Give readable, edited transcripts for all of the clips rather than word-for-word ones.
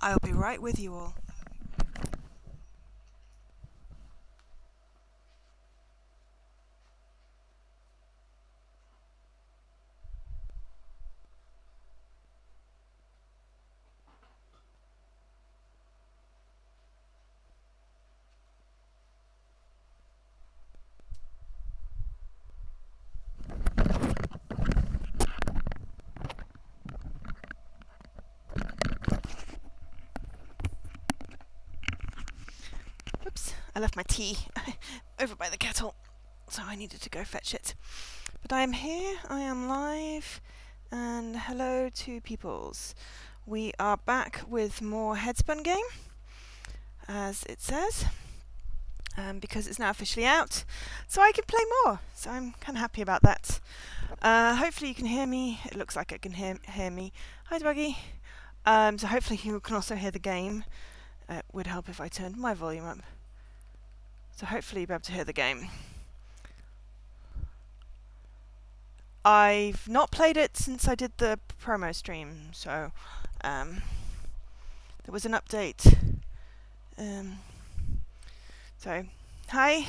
I'll be right with you all. Oops, I left my tea over by the kettle, so I needed to go fetch it. But I am here, I am live, and hello to peoples. We are back with more Headspun game, as it says, because it's now officially out, so I can play more. So I'm kind of happy about that. Hopefully you can hear me. It looks like it can hear me. Hi, Buggy. So hopefully you can also hear the game. It would help if I turned my volume up. So hopefully you'll be able to hear the game. I've not played it since I did the promo stream, so there was an update. So, hi.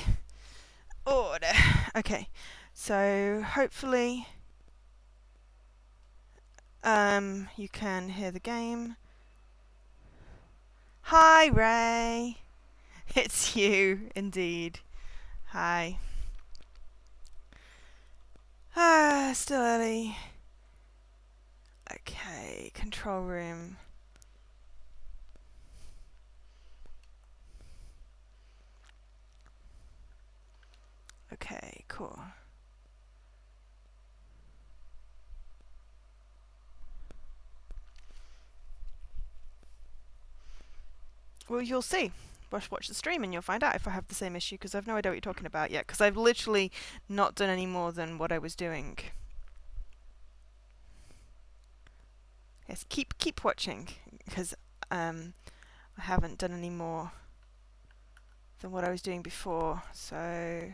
Order. Okay, so hopefully you can hear the game. Hi, Ray. It's you, indeed. Hi. Still early. Okay, control room. Okay, cool. Well, you'll see. Watch the stream and you'll find out if I have the same issue, because I've no idea what you're talking about yet, because I've literally not done any more than what I was doing. Yes, keep watching, because I haven't done any more than what I was doing before. So,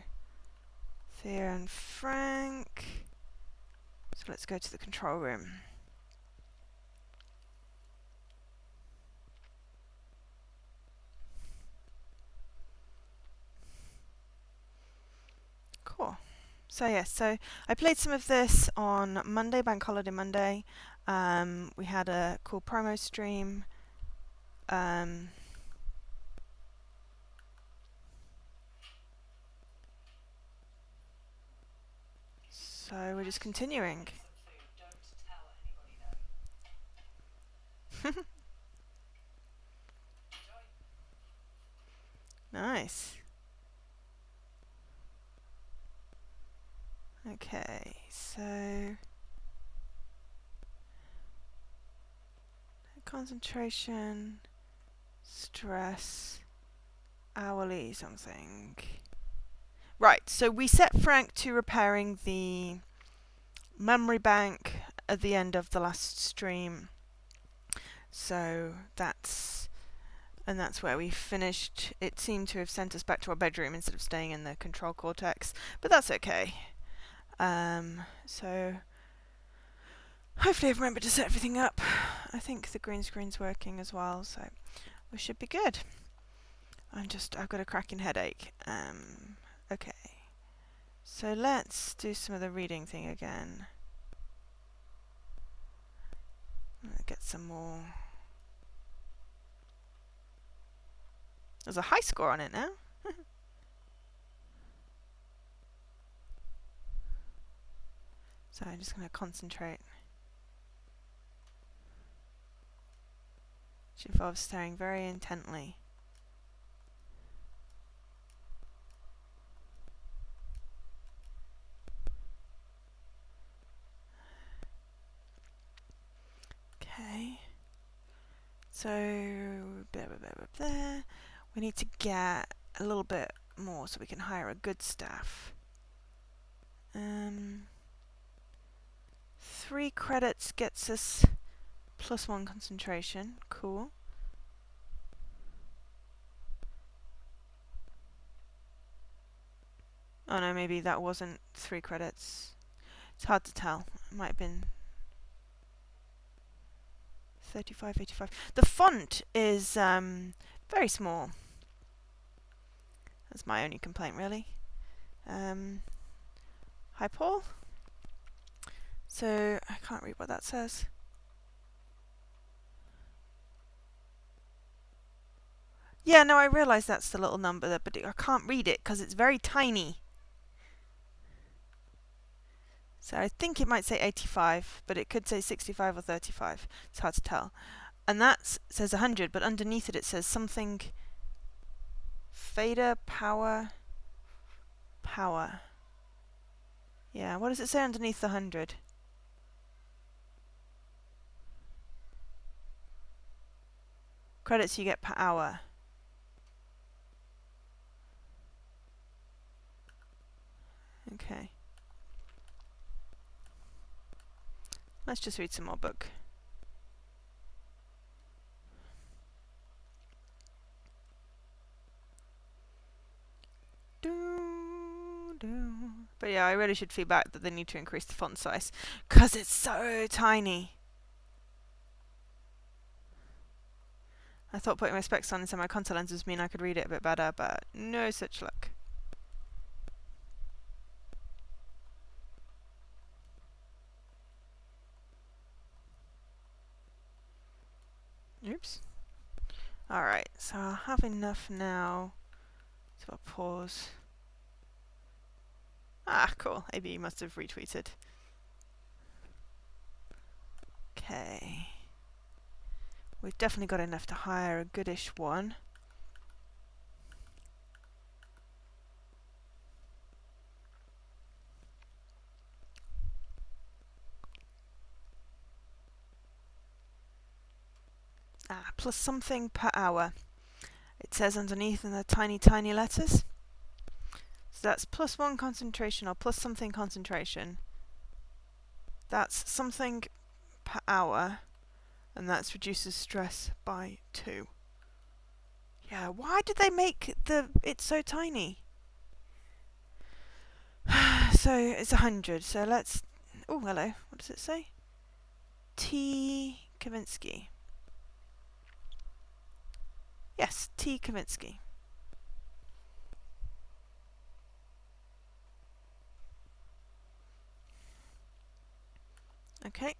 Thea and Frank. So let's go to the control room. Cool. So yes, so I played some of this on Monday, Bank Holiday Monday. We had a cool promo stream. So we're just continuing. Nice. Okay, so concentration, stress, hourly something. Right, so we set Frank to repairing the memory bank at the end of the last stream. So that's where we finished. It seemed to have sent us back to our bedroom instead of staying in the control cortex, but that's okay. So hopefully I've remembered to set everything up. I think the green screen's working as well, so we should be good. I've got a cracking headache. Okay. So let's do some of the reading thing again. Get some more. There's a high score on it now. So I'm just going to concentrate. Which involves staring very intently. Okay. So, blah, blah, blah, blah, blah. We need to get a little bit more so we can hire a good staff. 3 credits gets us +1 concentration. Cool. Oh no, maybe that wasn't 3 credits. It's hard to tell. It might have been 35, 85. The font is very small. That's my only complaint, really. Hi, Paul. So, I can't read what that says. Yeah, no, I realise that's the little number there, but I can't read it because it's very tiny. So I think it might say 85, but it could say 65 or 35. It's hard to tell. And that says 100, but underneath it says something fader power. Yeah, what does it say underneath the 100? Credits you get per hour. Okay. Let's just read some more book. But yeah, I really should feedback that they need to increase the font size because it's so tiny. I thought putting my specs on inside my contact lenses mean I could read it a bit better, but no such luck. Oops. Alright, so I'll have enough now. So I'll pause. Ah, cool. AB must have retweeted. Okay. We've definitely got enough to hire a goodish one. Ah, plus something per hour. It says underneath in the tiny, tiny letters. So that's plus 1 concentration or plus something concentration. That's something per hour, and that reduces stress by 2. Yeah, why did they make it so tiny? So it's 100. So let's. Oh, hello. What does it say? T. Kavinsky. Yes, T. Kavinsky. Okay.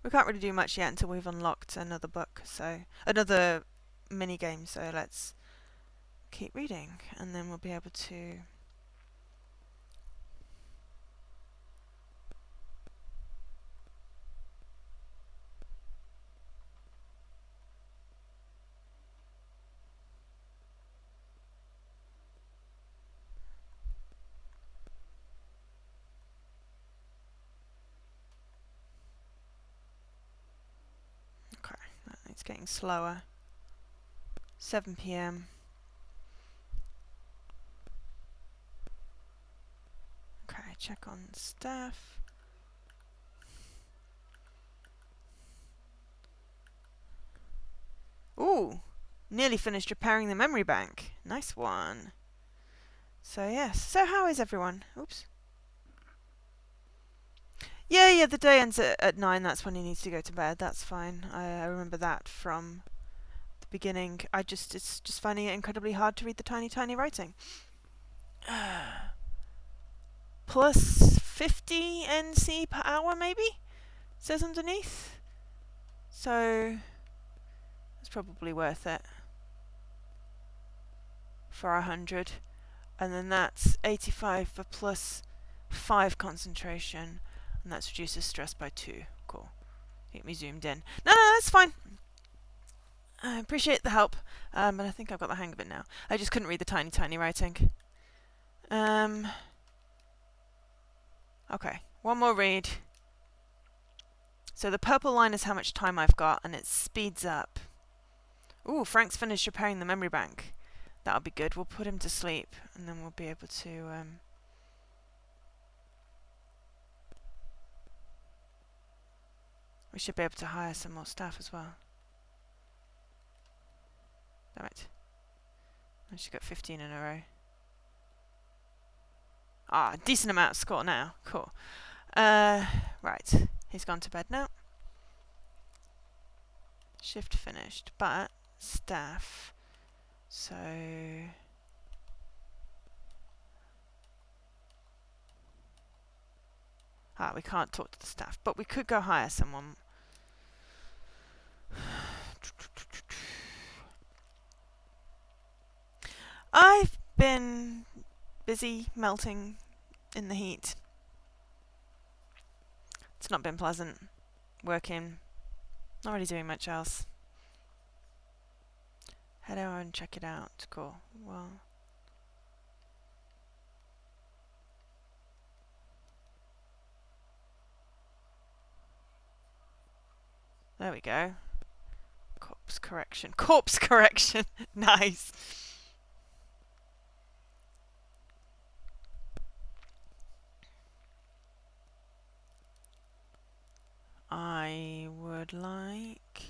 We can't really do much yet until we've unlocked another book, so another mini game. So let's keep reading, and then we'll be able to. Okay, it's getting slower. 7 p.m. Okay, check on staff. Ooh, nearly finished repairing the memory bank. Nice one. So yes, so how is everyone? Oops. Yeah, the day ends at 9, that's when he needs to go to bed, that's fine. I remember that from the beginning. It's just finding it incredibly hard to read the tiny, tiny writing. Plus 50 NC per hour, maybe? It says underneath. So, it's probably worth it. For 100. And then that's 85 for plus 5 concentration. And that reduces stress by 2. Cool. Get me zoomed in. No, that's fine. I appreciate the help, but I think I've got the hang of it now. I just couldn't read the tiny, tiny writing. Okay, one more read. So the purple line is how much time I've got, and it speeds up. Ooh, Frank's finished repairing the memory bank. That'll be good. We'll put him to sleep, and then we'll be able to... we should be able to hire some more staff as well. Damn it. I just got 15 in a row. Ah, decent amount of score now. Cool. Right. He's gone to bed now. shift finished, but staff. So we can't talk to the staff, but we could go hire someone. I've been busy melting in the heat. It's not been pleasant working, not really doing much else. Head over and check it out. Cool. Well, there we go. Corpse correction. Corpse correction! Nice! I would like...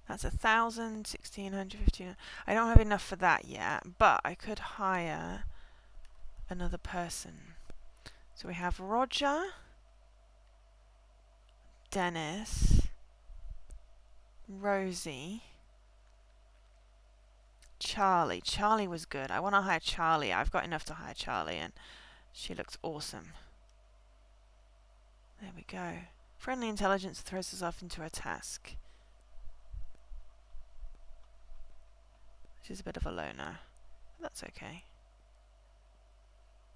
That's 1,000, 1,600, 1,500. I don't have enough for that yet, but I could hire another person. So we have Roger, Dennis, Rosie, Charlie. Charlie was good. I want to hire Charlie. I've got enough to hire Charlie, and she looks awesome. There we go. Friendly intelligence throws us off into a task. She's a bit of a loner, but that's okay.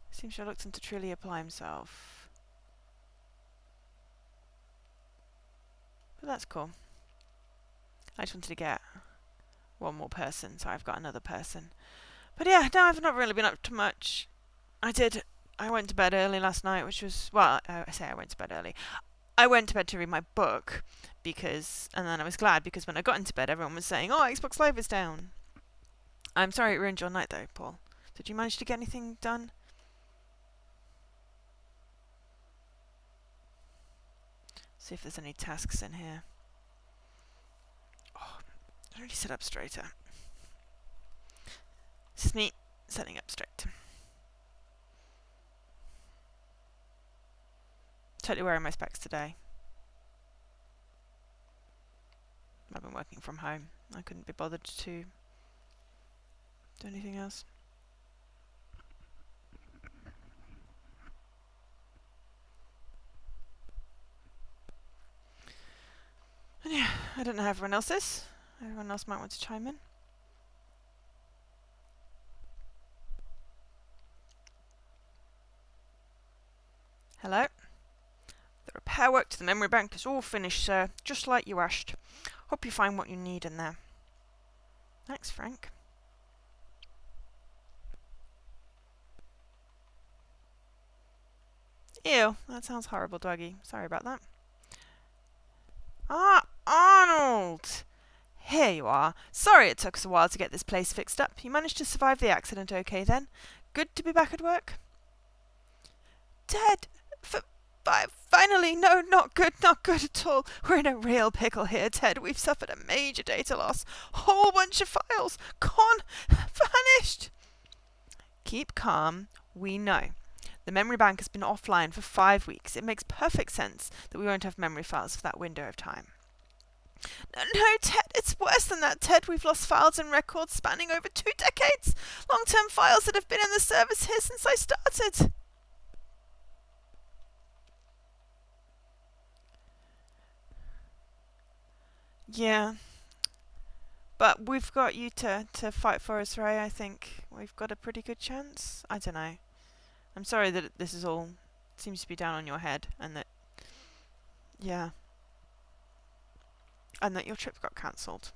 Seems reluctant to truly apply himself. But that's cool. I just wanted to get one more person, so I've got another person. But yeah, no, I've not really been up to much. I went to bed early last night, which was, well, I say I went to bed early. I went to bed to read my book, and then I was glad, because when I got into bed, everyone was saying, oh, Xbox Live is down. I'm sorry it ruined your night, though, Paul. Did you manage to get anything done? See if there's any tasks in here. Oh, I already set up straighter. This is me setting up straight. Totally wearing my specs today. I've been working from home. I couldn't be bothered to do anything else. And yeah, I don't know how everyone else is. Everyone else might want to chime in. Hello? The repair work to the memory bank is all finished, sir, just like you asked. Hope you find what you need in there. Thanks, Frank. Ew, that sounds horrible, Dougie. Sorry about that. Ah, Arnold! Here you are. Sorry it took us a while to get this place fixed up. You managed to survive the accident okay then? Good to be back at work? Ted! Finally! No, not good at all. We're in a real pickle here, Ted. We've suffered a major data loss. Whole bunch of files. Gone. Vanished. Keep calm. We know. The memory bank has been offline for 5 weeks. It makes perfect sense that we won't have memory files for that window of time. No, Ted, it's worse than that, Ted. We've lost files and records spanning over 2 decades. Long-term files that have been in the service here since I started. Yeah. But we've got you to fight for us, Ray. I think we've got a pretty good chance. I don't know. I'm sorry that this is all seems to be down on your head, and that, yeah, and that your trip got cancelled.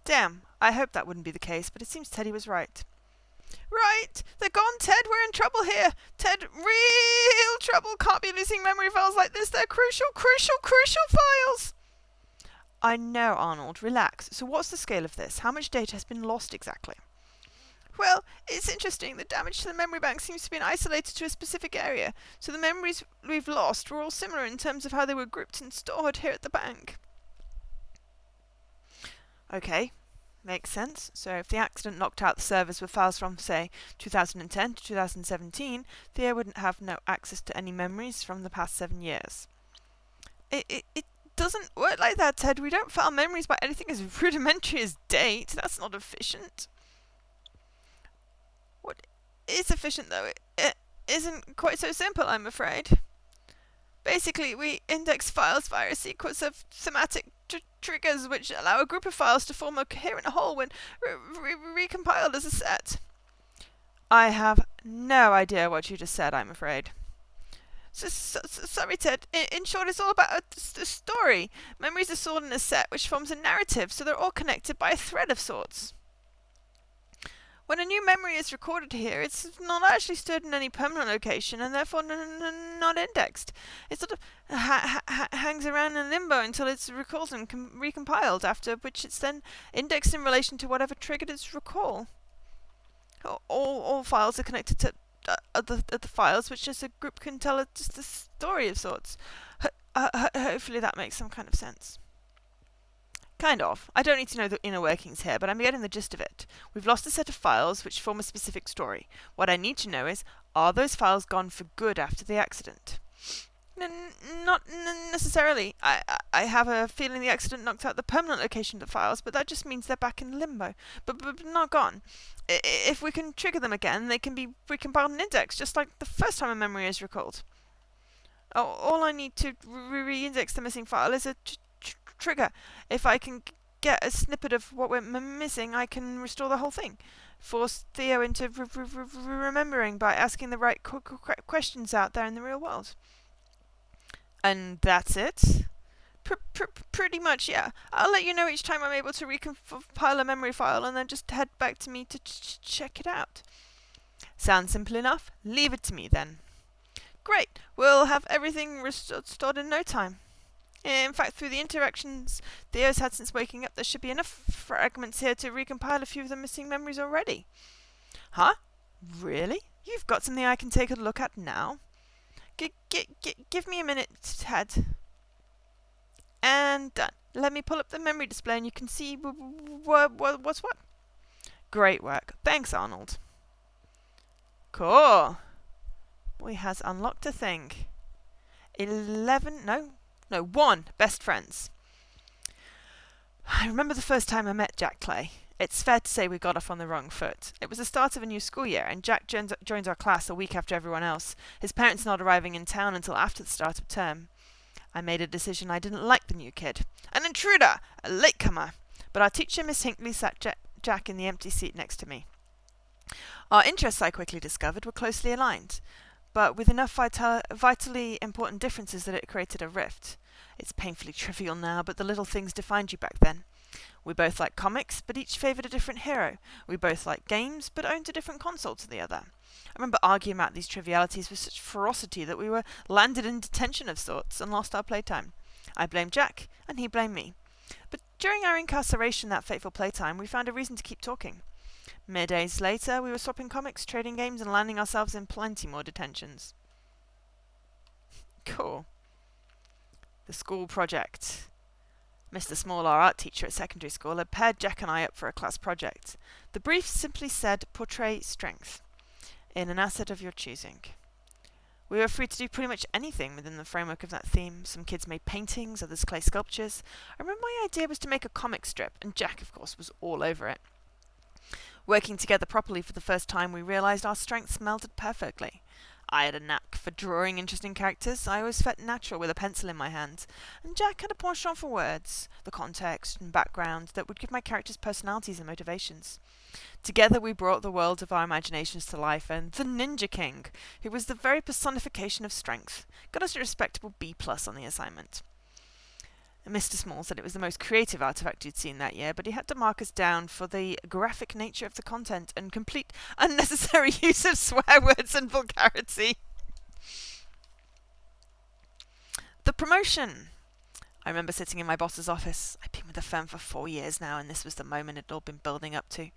Damn, I hoped that wouldn't be the case, but it seems Teddy was right. Right! They're gone, Ted! We're in trouble here! Ted, real trouble! Can't be losing memory files like this! They're crucial, crucial, crucial files! I know, Arnold. Relax. So what's the scale of this? How much data has been lost exactly? Well, it's interesting. The damage to the memory bank seems to be isolated to a specific area. So the memories we've lost were all similar in terms of how they were grouped and stored here at the bank. Okay. Makes sense. So if the accident knocked out the servers with files from, say, 2010 to 2017, Thea wouldn't have no access to any memories from the past 7 years. It doesn't work like that, Ted. We don't file memories by anything as rudimentary as date. That's not efficient. What is efficient, though? It isn't quite so simple, I'm afraid. Basically, we index files via a sequence of thematic triggers which allow a group of files to form a coherent whole when recompiled as a set. I have no idea what you just said, I'm afraid. Sorry, Ted. In short, it's all about a story. Memories are stored in a set which forms a narrative, so they're all connected by a thread of sorts. When a new memory is recorded here, it's not actually stored in any permanent location and therefore not indexed. It sort of hangs around in limbo until it's recalled and recompiled, after which it's then indexed in relation to whatever triggered its recall. All files are connected to other files, which as a group can tell just a story of sorts. Hopefully that makes some kind of sense. Kind of. I don't need to know the inner workings here, but I'm getting the gist of it. We've lost a set of files which form a specific story. What I need to know is, are those files gone for good after the accident? Not necessarily. I have a feeling the accident knocked out the permanent location of the files, but that just means they're back in limbo, but not gone. If we can trigger them again, they can be recompiled and indexed, just like the first time a memory is recalled. All I need to re-index the missing file is a trigger. If I can get a snippet of what we're missing, I can restore the whole thing. Force Theo into remembering by asking the right questions out there in the real world. And that's it? Pretty much, yeah. I'll let you know each time I'm able to recompile a memory file and then just head back to me to check it out. Sounds simple enough? Leave it to me then. Great. We'll have everything restored in no time. In fact, through the interactions Theo's had since waking up, there should be enough fragments here to recompile a few of the missing memories already. Huh? Really? You've got something I can take a look at now? Give me a minute, Ted. And done. Let me pull up the memory display and you can see what's what. Great work. Thanks, Arnold. Cool. Boy has unlocked a thing. 1 best friends. I remember the first time I met Jack Clay. It's fair to say we got off on the wrong foot. It was the start of a new school year, and Jack joins our class a week after everyone else, his parents not arriving in town until after the start of term. I made a decision I didn't like the new kid. An intruder! A latecomer! But our teacher, Miss Hinckley, sat Jack in the empty seat next to me. Our interests, I quickly discovered, were closely aligned, but with enough vitally important differences that it created a rift. It's painfully trivial now, but the little things defined you back then. We both liked comics, but each favoured a different hero. We both liked games, but owned a different console to the other. I remember arguing about these trivialities with such ferocity that we were landed in detention of sorts and lost our playtime. I blamed Jack, and he blamed me. But during our incarceration that fateful playtime, we found a reason to keep talking. Mere days later, we were swapping comics, trading games, and landing ourselves in plenty more detentions. Cool. The school project. Mr. Small, our art teacher at secondary school, had paired Jack and I up for a class project. The brief simply said, portray strength in an asset of your choosing. We were free to do pretty much anything within the framework of that theme. Some kids made paintings, others clay sculptures. I remember my idea was to make a comic strip, and Jack, of course, was all over it. Working together properly for the first time, we realised our strengths melded perfectly. I had a knack for drawing interesting characters. I always felt natural with a pencil in my hand. And Jack had a penchant for words, the context and background that would give my characters personalities and motivations. Together we brought the world of our imaginations to life, and the Ninja King, who was the very personification of strength, got us a respectable B+ on the assignment. Mr. Small said it was the most creative artifact he'd seen that year, but he had to mark us down for the graphic nature of the content and complete unnecessary use of swear words and vulgarity. The promotion. I remember sitting in my boss's office. I'd been with the firm for 4 years now, and this was the moment it had all been building up to.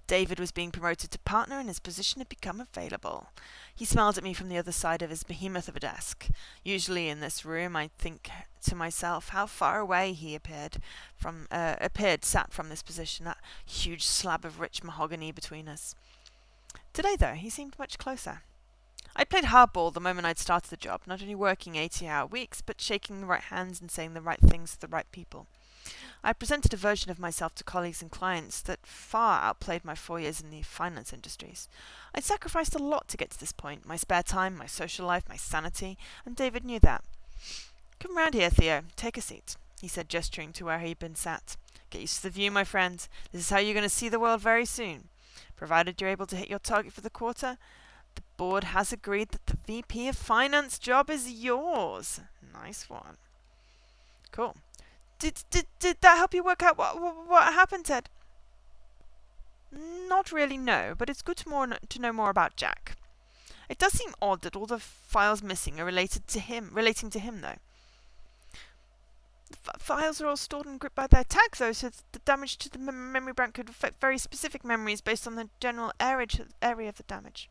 David was being promoted to partner and his position had become available. He smiled at me from the other side of his behemoth of a desk. Usually in this room I'd think to myself how far away he appeared sat from this position, that huge slab of rich mahogany between us. Today, though, he seemed much closer. I'd played hardball the moment I'd started the job, not only working 80-hour weeks, but shaking the right hands and saying the right things to the right people. I presented a version of myself to colleagues and clients that far outplayed my 4 years in the finance industries. I'd sacrificed a lot to get to this point, my spare time, my social life, my sanity, and David knew that. "Come round here, Theo. Take a seat," he said, gesturing to where he'd been sat. "Get used to the view, my friend. This is how you're going to see the world very soon. Provided you're able to hit your target for the quarter, the board has agreed that the VP of Finance job is yours." Nice one. Cool. Did that help you work out what happened, Ted? Not really, no, but it's good to know more about Jack. It does seem odd that all the files missing are relating to him, though. The files are all stored and grouped by their tag, though, so the damage to the memory bank could affect very specific memories based on the general area of the damage.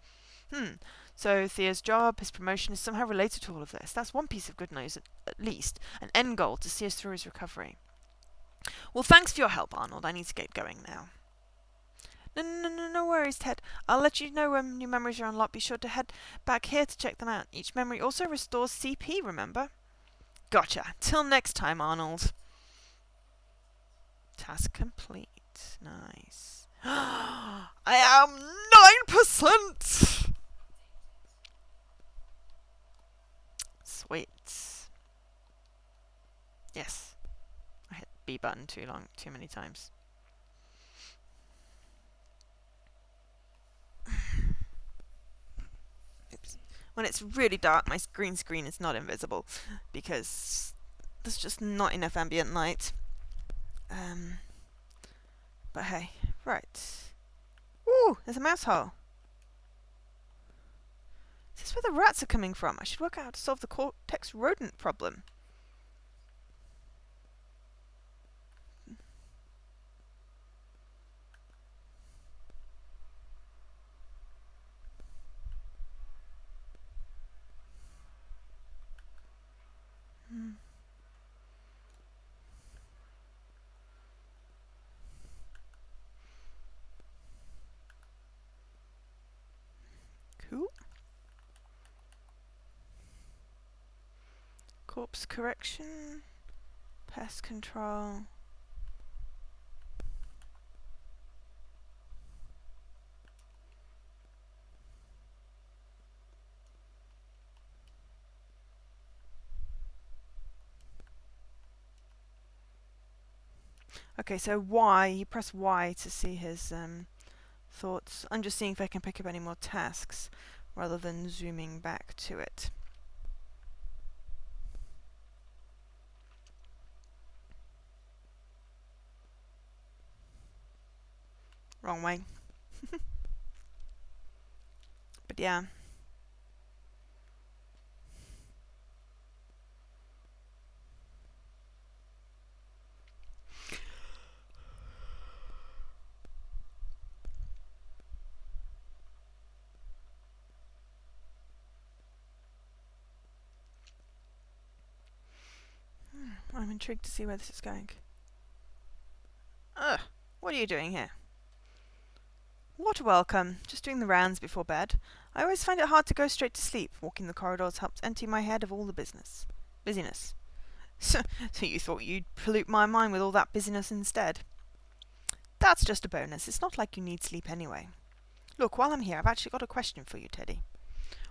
So Theo's job, his promotion, is somehow related to all of this. That's one piece of good news, at least. An end goal to see us through his recovery. Well, thanks for your help, Arnold. I need to get going now. No worries, Ted. I'll let you know when new memories are unlocked. Be sure to head back here to check them out. Each memory also restores CP, remember? Gotcha. Till next time, Arnold. Task complete. Nice. I am 9%! Sweet. Yes. I hit B button too many times. Oops. When it's really dark, my green screen is not invisible because there's just not enough ambient light. But hey, right. Ooh, there's a mouse hole. Is this where the rats are coming from? I should work out how to solve the cortex rodent problem. Cool. Corpse correction, pest control. Okay, so Y, you press Y to see his thoughts. I'm just seeing if I can pick up any more tasks rather than zooming back to it. Wrong way. But yeah. I'm intrigued to see where this is going. Ugh, what are you doing here? What a welcome. Just doing the rounds before bed. I always find it hard to go straight to sleep. Walking the corridors helps empty my head of all the busyness. So you thought you'd pollute my mind with all that busyness instead? That's just a bonus. It's not like you need sleep anyway. Look, while I'm here, I've actually got a question for you, Teddy.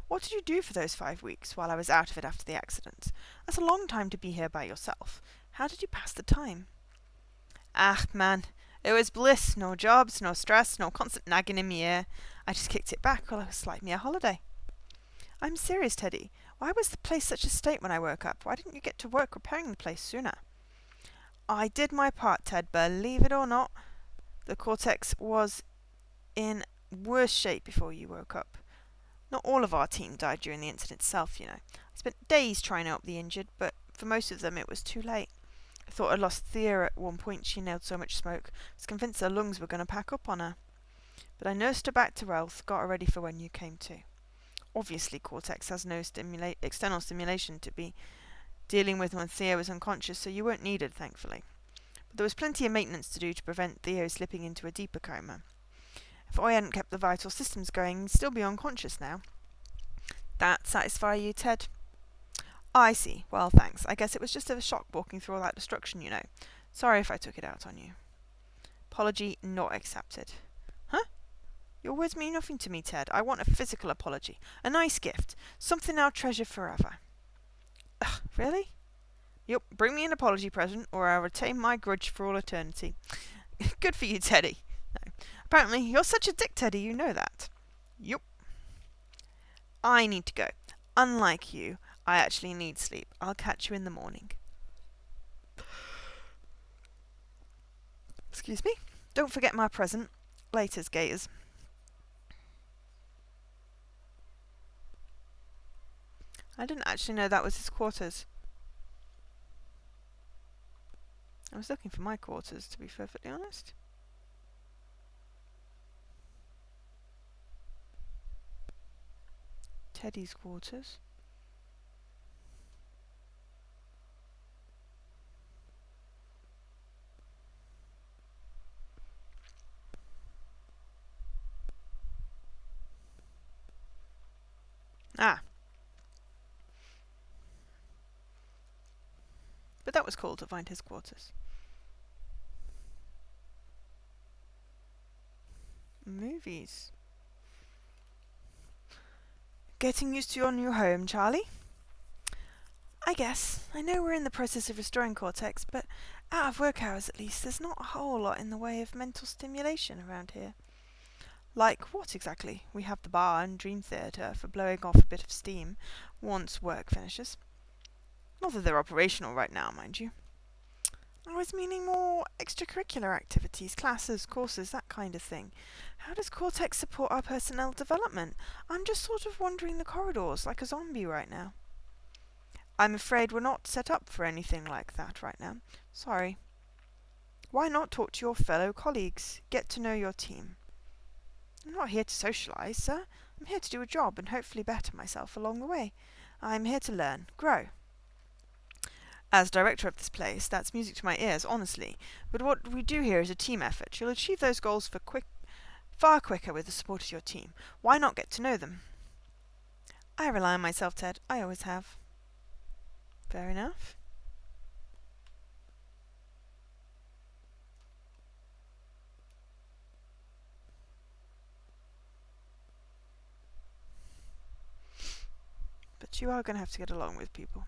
What did you do for those 5 weeks while I was out of it after the accident? That's a long time to be here by yourself. How did you pass the time? Ah, man, it was bliss. No jobs, no stress, no constant nagging in my ear. I just kicked it back while I was like me a holiday. I'm serious, Teddy. Why was the place such a state when I woke up? Why didn't you get to work repairing the place sooner? I did my part, Ted, believe it or not. The cortex was in worse shape before you woke up. Not all of our team died during the incident itself, you know. I spent days trying to help the injured, but for most of them it was too late. I thought I'd lost Thea at one point. She inhaled so much smoke. I was convinced her lungs were going to pack up on her. But I nursed her back to health, got her ready for when you came to. Obviously, Cortex has no external stimulation to be dealing with when Theo was unconscious, so you weren't needed, thankfully. But there was plenty of maintenance to do to prevent Theo slipping into a deeper coma. If I hadn't kept the vital systems going, he'd still be unconscious now. That satisfy you, Ted? I see. Well, thanks. I guess it was just a shock walking through all that destruction, you know. Sorry if I took it out on you. Apology not accepted. Huh? Your words mean nothing to me, Ted. I want a physical apology. A nice gift. Something I'll treasure forever. Ugh, really? Yup, bring me an apology present, or I'll retain my grudge for all eternity. Good for you, Teddy. No. Apparently, you're such a dick, Teddy, you know that. Yup. I need to go. Unlike you, I actually need sleep. I'll catch you in the morning. Excuse me? Don't forget my present. Laters, Gators. I didn't actually know that was his quarters. I was looking for my quarters, to be perfectly honest. Teddy's quarters. Ah. But that was cool to find his quarters. Movies. Getting used to your new home, Charlie? I guess. I know we're in the process of restoring Cortex, but out of work hours at least, there's not a whole lot in the way of mental stimulation around here. Like what exactly? We have the bar and dream theatre for blowing off a bit of steam once work finishes. Not that they're operational right now, mind you. I was meaning more extracurricular activities, classes, courses, that kind of thing. How does Cortex support our personnel development? I'm just sort of wandering the corridors like a zombie right now. I'm afraid we're not set up for anything like that right now. Sorry. Why not talk to your fellow colleagues? Get to know your team. I'm not here to socialise, sir. I'm here to do a job and hopefully better myself along the way. I'm here to learn, grow. As director of this place, that's music to my ears, honestly. But what we do here is a team effort. You'll achieve those goals far quicker with the support of your team. Why not get to know them? I rely on myself, Ted. I always have. Fair enough. But you are going to have to get along with people.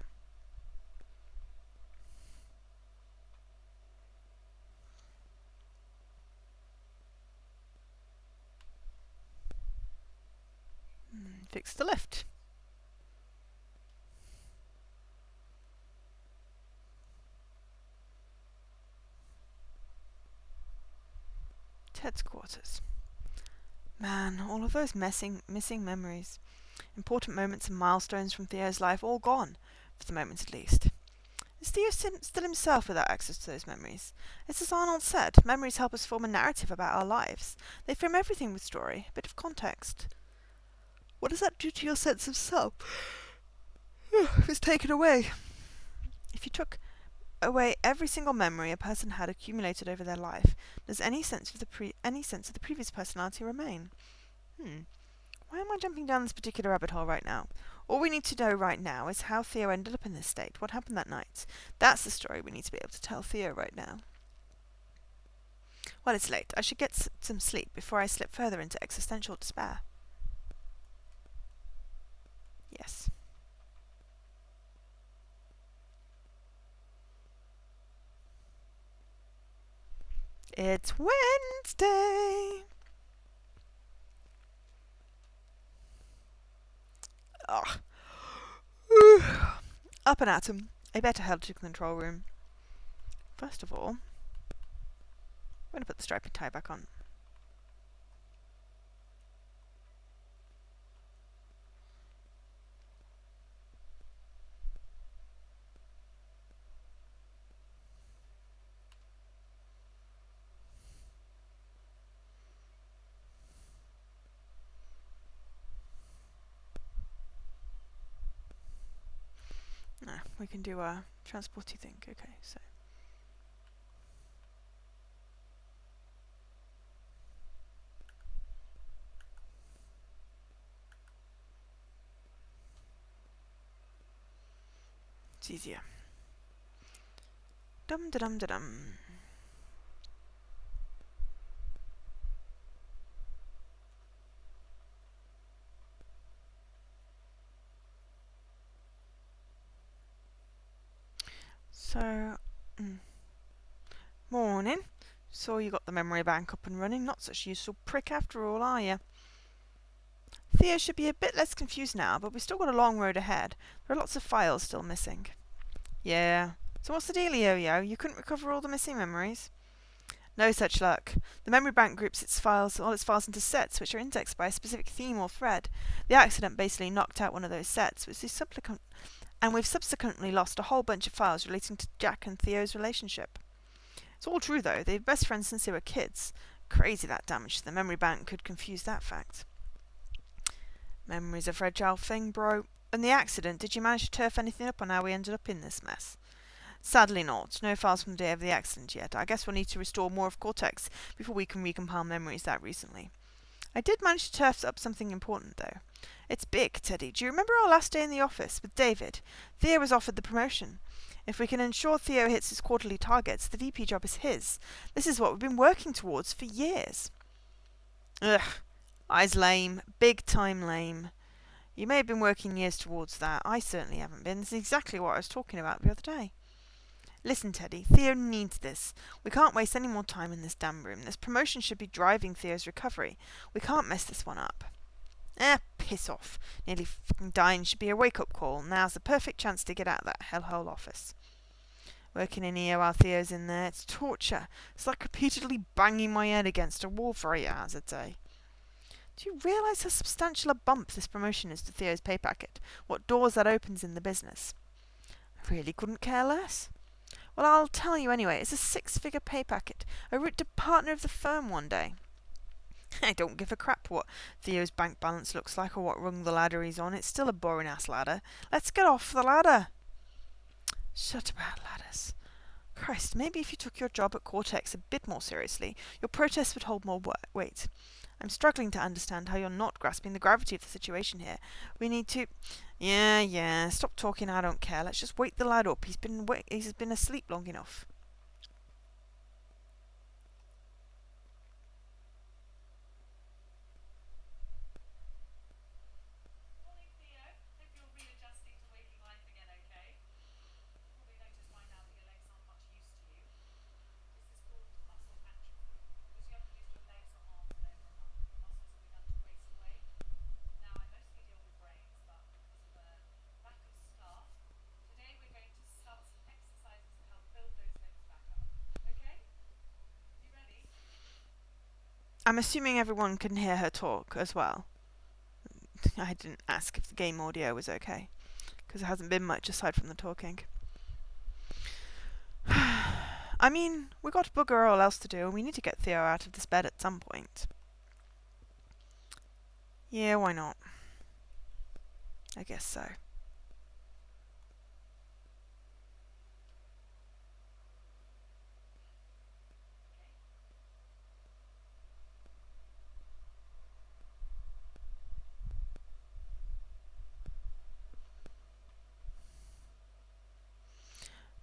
Fix the lift. Ted's quarters. Man, all of those missing memories. Important moments and milestones from Theo's life all gone, for the moment at least. Is Theo still himself without access to those memories? It's as Arnold said, memories help us form a narrative about our lives. They frame everything with story, a bit of context. What does that do to your sense of self? If it's taken away. If you took away every single memory a person had accumulated over their life, does any sense of the previous personality remain? Why am I jumping down this particular rabbit hole right now? All we need to know right now is how Theo ended up in this state, what happened that night. That's the story we need to be able to tell Theo right now. Well, it's late. I should get some sleep before I slip further into existential despair. Yes. It's Wednesday. Ugh. Up and atom. I better head to the control room. First of all, I'm going to put the stripy tie back on. we can do a transporty thing. Okay, so. It's easier. Dum da dum da dum. So, morning. So you got the memory bank up and running. Not such a useful prick after all, are you? Theo should be a bit less confused now, but we've still got a long road ahead. There are lots of files still missing. Yeah. So what's the dealio, yo? You couldn't recover all the missing memories? No such luck. The memory bank groups all its files into sets, which are indexed by a specific theme or thread. The accident basically knocked out one of those sets, and we've subsequently lost a whole bunch of files relating to Jack and Theo's relationship. It's all true, though. They've been best friends since they were kids. Crazy that damage to the memory bank could confuse that fact. Memory's a fragile thing, bro. And the accident, did you manage to turf anything up on how we ended up in this mess? Sadly not. No files from the day of the accident yet. I guess we'll need to restore more of Cortex before we can recompile memories that recently. I did manage to turf up something important, though. It's big, Teddy. Do you remember our last day in the office with David? Theo was offered the promotion. If we can ensure Theo hits his quarterly targets, the VP job is his. This is what we've been working towards for years. Ugh. I's lame. Big time lame. You may have been working years towards that. I certainly haven't been. This is exactly what I was talking about the other day. Listen, Teddy, Theo needs this. We can't waste any more time in this damn room. This promotion should be driving Theo's recovery. We can't mess this one up. Piss off. Nearly fucking dying should be a wake-up call. Now's the perfect chance to get out of that hellhole office. Working in here while Theo's in there, it's torture. It's like repeatedly banging my head against a wall for 8 hours a day. Do you realise how substantial a bump this promotion is to Theo's pay packet? What doors that opens in the business? I really couldn't care less. Well, I'll tell you anyway. It's a 6-figure pay packet. A route to partner of the firm one day. I don't give a crap what Theo's bank balance looks like or what rung the ladder he's on. It's still a boring-ass ladder. Let's get off the ladder. Shut about ladders. Christ, maybe if you took your job at Cortex a bit more seriously, your protests would hold more weight. I'm struggling to understand how you're not grasping the gravity of the situation here. We need to... Yeah, stop talking, I don't care. Let's just wake the lad up. He's been asleep long enough. Morning, Theo. Hope you're readjusting to waking life again, okay? You've probably noticed by now that your legs aren't much use to you. This is called muscle atrophy. Because you haven't used your legs or arms in over a month, the muscles have begun to waste away. Now, I mostly deal with brains, but because of the lack of staff, today we're going to start some exercises to help build those limbs back up. Okay? You ready? I'm assuming everyone can hear her talk as well. I didn't ask if the game audio was okay, because there hasn't been much aside from the talking. I mean, we got bugger all else to do, and we need to get Theo out of this bed at some point. Yeah, why not? I guess so.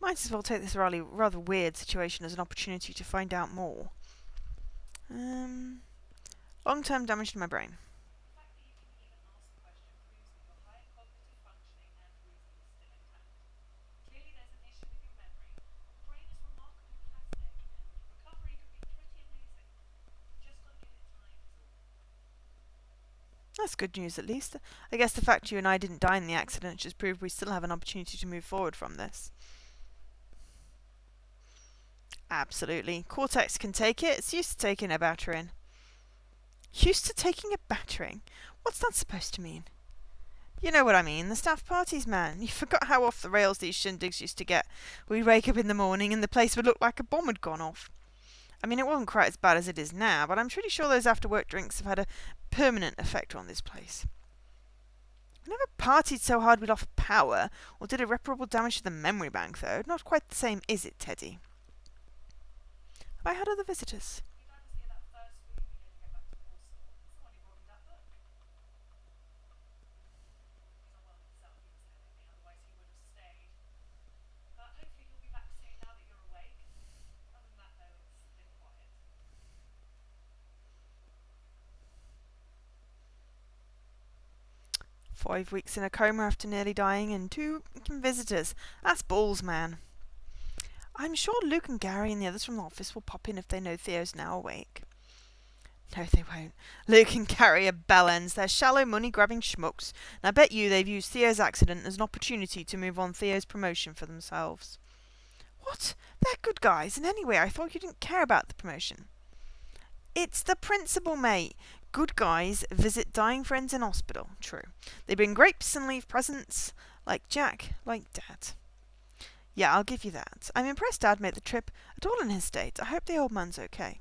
Might as well take this rather weird situation as an opportunity to find out more. Long-term damage to my brain. The fact that you can even ask the question proves that your higher cognitive functioning and reasoning is still intact. Clearly there's an issue with your memory, but the brain is remarkably plastic, and recovery could be pretty amazing. You've just got to give it time, is all. That's good news, at least. I guess the fact you and I didn't die in the accident just proved we still have an opportunity to move forward from this. Absolutely. Cortex can take it. It's used to taking a battering. Used to taking a battering? What's that supposed to mean? You know what I mean, the staff parties, man. You forgot how off the rails these shindigs used to get. We'd wake up in the morning and the place would look like a bomb had gone off. I mean, it wasn't quite as bad as it is now, but I'm pretty sure those after-work drinks have had a permanent effect on this place. I never partied so hard we lost power, or did irreparable damage to the memory bank, though. Not quite the same, is it, Teddy? Have I had other visitors? Your dad was here that first week we gave you get back to Warsaw. He's the one who brought you that book. He's not well himself, he was ill with me, otherwise he would have stayed. But hopefully he'll be back soon now that you're awake. Other than that, though, it's been quiet. 5 weeks in a coma after nearly dying, and 2 visitors. That's balls, man. I'm sure Luke and Gary and the others from the office will pop in if they know Theo's now awake. No, they won't. Luke and Gary are bellends. They're shallow, money-grabbing schmucks, and I bet you they've used Theo's accident as an opportunity to move on Theo's promotion for themselves. What? They're good guys, and anyway, I thought you didn't care about the promotion. It's the principle, mate. Good guys visit dying friends in hospital. True. They bring grapes and leave presents. Like Jack, like Dad. Yeah, I'll give you that. I'm impressed Dad made the trip at all in his state. I hope the old man's okay.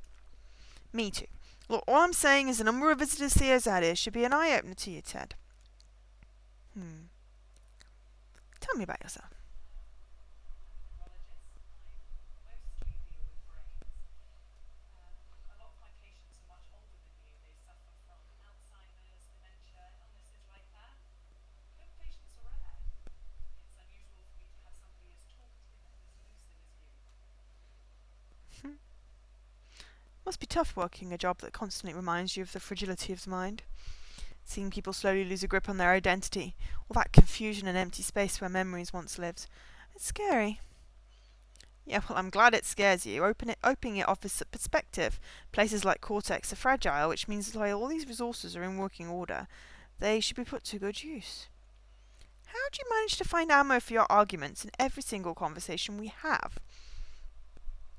Me too. Look, all I'm saying is the number of visitors Theo's had here should be an eye-opener to you, Ted. Tell me about yourself. I'm a neurologist. I mostly deal with brains. A lot of my patients are much older than you. They suffer from Alzheimer's, dementia, illnesses like that. Those patients are rare. It's unusual for me to have somebody as talkative and as lucid as you. Must be tough working a job that constantly reminds you of the fragility of the mind. Seeing people slowly lose a grip on their identity, all that confusion and empty space where memories once lived. It's scary. Yeah, well, I'm glad it scares you. Opening it offers perspective. Places like Cortex are fragile, which means that while all these resources are in working order, they should be put to good use. How do you manage to find ammo for your arguments in every single conversation we have?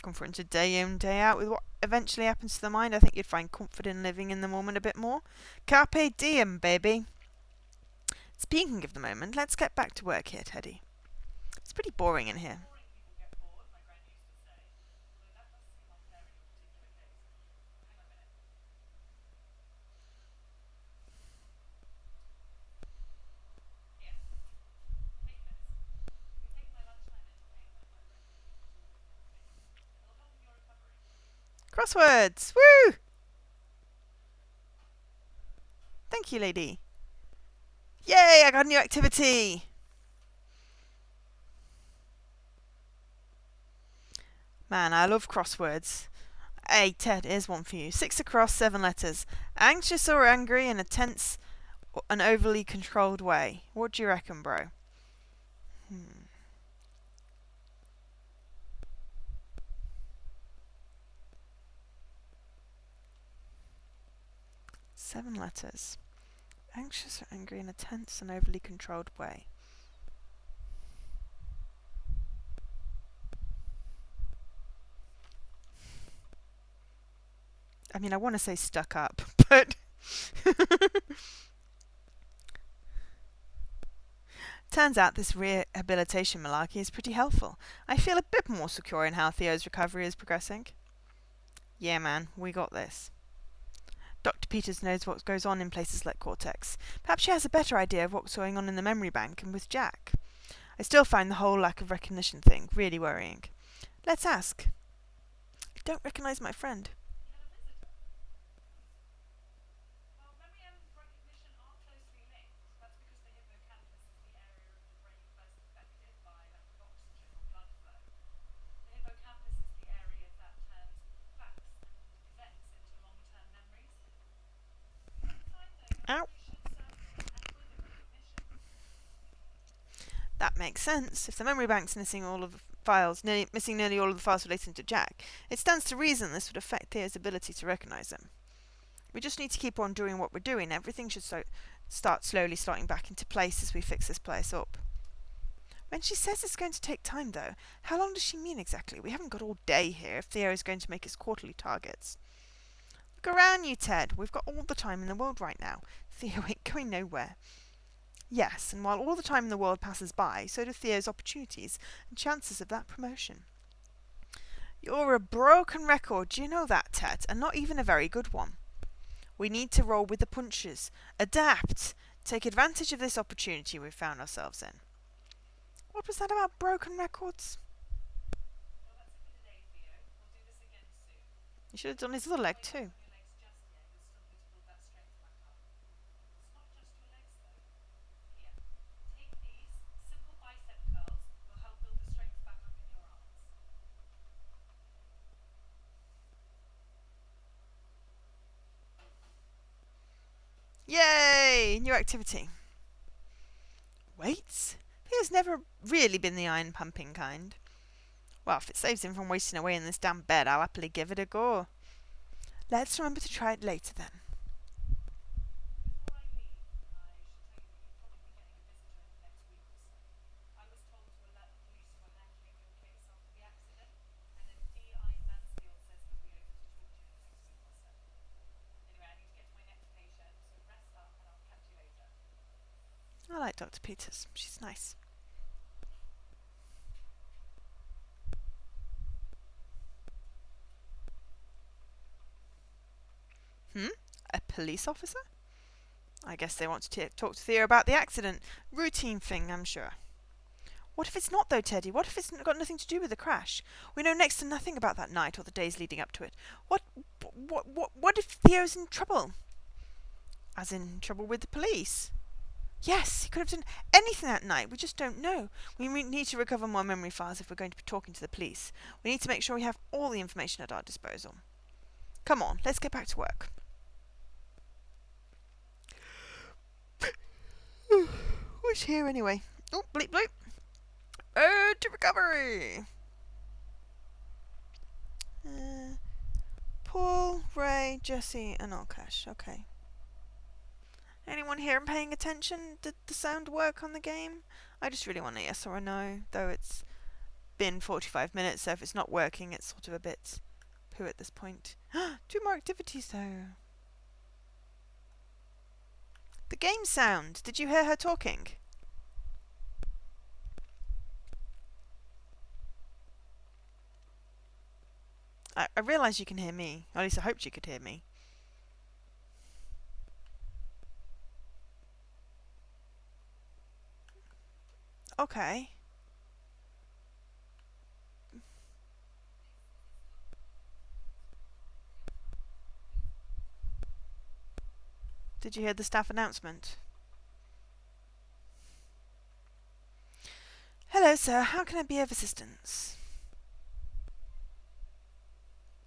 Confronted day in, day out with what eventually happens to the mind, I think you'd find comfort in living in the moment a bit more. Carpe diem, baby. Speaking of the moment, let's get back to work here, Teddy. It's pretty boring in here. Boring people get bored, my gran used to say. Although that does seem unfair in your particular case. Hang on a minute. Here, take this. If you take my lunchtime entertainment, I reckon you can absorb it properly. It'll help with your recovery. Crosswords! Woo! Thank you, lady. Yay, I got a new activity! Man, I love crosswords. Hey, Ted, here's one for you. 6 across, 7 letters. Anxious or angry in a tense and overly controlled way. What do you reckon, bro? 7 letters. Anxious or angry in a tense and overly controlled way. I mean, I want to say stuck up, but turns out this rehabilitation malarkey is pretty helpful. I feel a bit more secure in how Theo's recovery is progressing. Yeah, man, we got this. Dr. Peters knows what goes on in places like Cortex. Perhaps she has a better idea of what's going on in the memory bank and with Jack. I still find the whole lack of recognition thing really worrying. Let's ask. I don't recognise my friend. You had a visitor. Well, memory and recognition are closely linked. That's because the hippocampus is the area of the brain first affected by lack of oxygen or blood flow. The hippocampus is the area that turns facts and events into long-term memories. Over time, though, your Ow. memory should circle, and with it, recognition. That makes sense. If the memory bank's missing all of the files, missing nearly all of the files relating to Jack, it stands to reason this would affect Theo's ability to recognise him. We just need to keep on doing what we're doing. Everything should start slowly slotting back into place as we fix this place up. When she says it's going to take time, though, how long does she mean exactly? We haven't got all day here if Theo is going to make his quarterly targets. Look around you, Ted. We've got all the time in the world right now. Theo ain't going nowhere. Yes, and while all the time in the world passes by, so do Theo's opportunities and chances of that promotion. You're a broken record, do you know that, Ted? And not even a very good one. We need to roll with the punches. Adapt. Take advantage of this opportunity we've found ourselves in. What was that about broken records? Well, that's a good a day, Theo. We'll do this again soon. You should have done his other leg While you too. work on your legs just yet, you'll still need to build that strength back up. It's not just your legs, though. Here, take these. Simple bicep curls will help build the strength back up in your arms. Yay! New activity. Weights? Theo's never really been the iron pumping kind. Well, if it saves him from wasting away in this damn bed, I'll happily give it a go. Let's remember to try it later then. Before I leave, I should tell you that you'll probably be getting a visitor in the next week or so. I was told to alert the police who were handling your case after the accident, and a DI Mansfield says he'll be over to talk to you in the next week or so. Anyway, I need to get to my next patient, so rest up and I'll catch you later. I like Dr. Peters. She's nice. A police officer? I guess they want to talk to Theo about the accident. Routine thing, I'm sure. What if it's not, though, Teddy? What if it's got nothing to do with the crash? We know next to nothing about that night or the days leading up to it. What if Theo's in trouble? As in trouble with the police? Yes, he could have done anything that night. We just don't know. We need to recover more memory files if we're going to be talking to the police. We need to make sure we have all the information at our disposal. Come on, let's get back to work. Who's here anyway? Oh, bleep bleep. To recovery. Paul, Ray, Jesse, and Alkash. Okay. Anyone here paying attention? Did the sound work on the game? I just really want a yes or a no, though it's been 45 minutes, so if it's not working, it's sort of a bit poo at this point. 2 more activities, though. The game sound. Did you hear her talking? I realise you can hear me. Or at least I hoped you could hear me. Okay. Did you hear the staff announcement? Hello, sir. How can I be of assistance?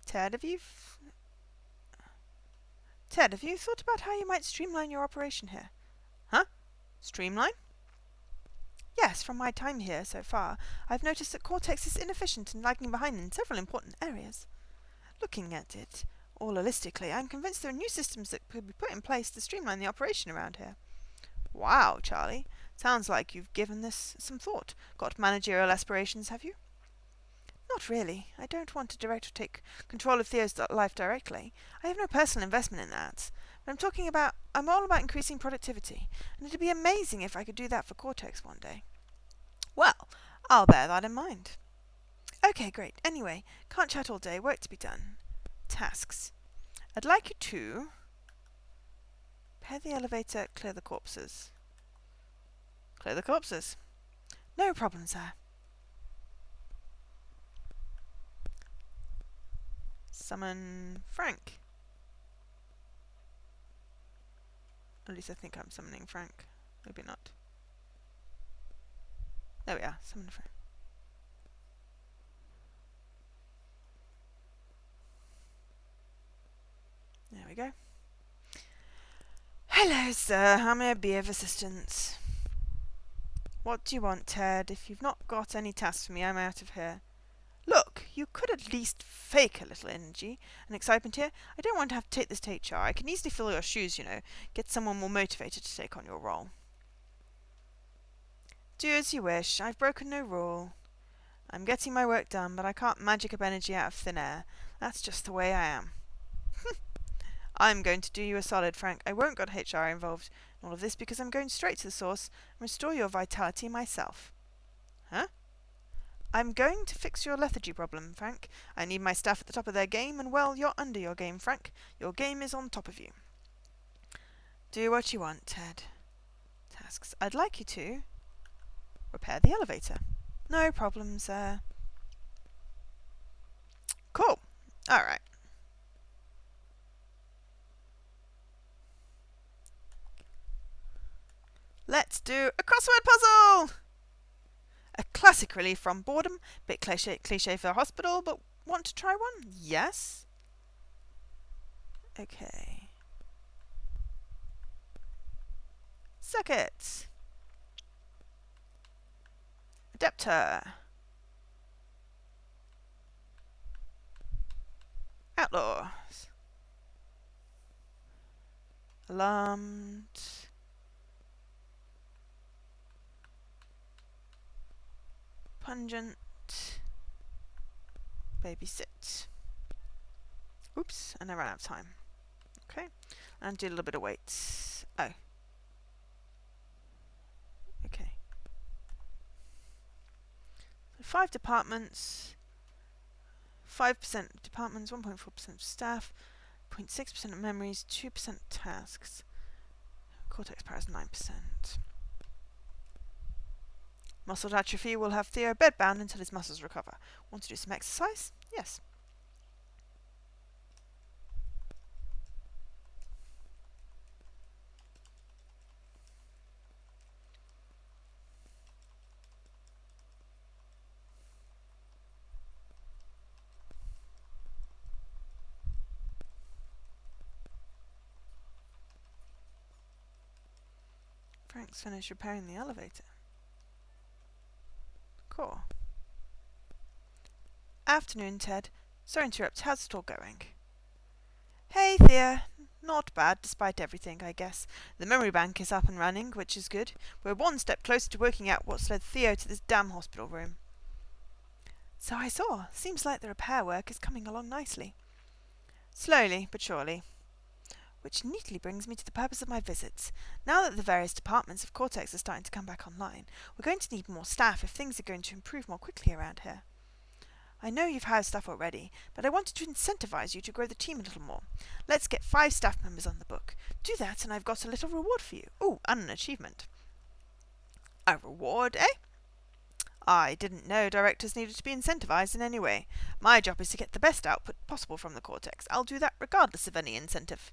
Ted, have you thought about how you might streamline your operation here? Huh? Streamline? Yes, from my time here so far, I've noticed that Cortex is inefficient and lagging behind in several important areas. Looking at it all holistically, I'm convinced there are new systems that could be put in place to streamline the operation around here. Wow, Charlie. Sounds like you've given this some thought. Got managerial aspirations, have you? Not really. I don't want to direct or take control of Theo's life directly. I have no personal investment in that. But I'm all about increasing productivity, and it'd be amazing if I could do that for Cortex one day. Well, I'll bear that in mind. Okay, great. Anyway, can't chat all day. Work to be done. Tasks. I'd like you to repair the elevator, clear the corpses. Clear the corpses. No problem, sir. Summon Frank. At least I think I'm summoning Frank. Maybe not. There we are. Summon Frank. There we go. Hello, sir. How may I be of assistance? What do you want, Ted? If you've not got any tasks for me, I'm out of here. Look, you could at least fake a little energy and excitement here. I don't want to have to take this to HR. I can easily fill your shoes, you know. Get someone more motivated to take on your role. Do as you wish. I've broken no rule. I'm getting my work done, but I can't magic up energy out of thin air. That's just the way I am. I'm going to do you a solid, Frank. I won't get HR involved in all of this because I'm going straight to the source and restore your vitality myself. Huh? I'm going to fix your lethargy problem, Frank. I need my staff at the top of their game, and well, you're under your game, Frank. Your game is on top of you. Do what you want, Ted. Tasks. I'd like you to repair the elevator. No problem, sir. Cool. Alright. Let's do a crossword puzzle! A classic relief from boredom. Bit cliche for a hospital, but want to try one? Yes? Okay. Circuits. Adapter. Outlaws. Alarmed. Pungent. Babysit. Oops, and I ran out of time. Okay, and do a little bit of weights. Oh. Okay. So 5 departments, 5% of departments, 1.4% of staff, 0.6% of memories, 2% tasks. Cortex power is 9%. Muscle atrophy will have Theo bedbound until his muscles recover. Want to do some exercise? Yes. Frank's finished repairing the elevator. Cool. Afternoon, Ted. Sorry to interrupt. How's it all going? Hey, Thea. Not bad, despite everything, I guess. The memory bank is up and running, which is good. We're one step closer to working out what's led Theo to this damn hospital room. So I saw. Seems like the repair work is coming along nicely. Slowly, but surely. Which neatly brings me to the purpose of my visits. Now that the various departments of Cortex are starting to come back online, we're going to need more staff if things are going to improve more quickly around here. I know you've hired staff already, but I wanted to incentivize you to grow the team a little more. Let's get 5 staff members on the book. Do that and I've got a little reward for you. Ooh, and an achievement. A reward, eh? I didn't know directors needed to be incentivized in any way. My job is to get the best output possible from the Cortex. I'll do that regardless of any incentive.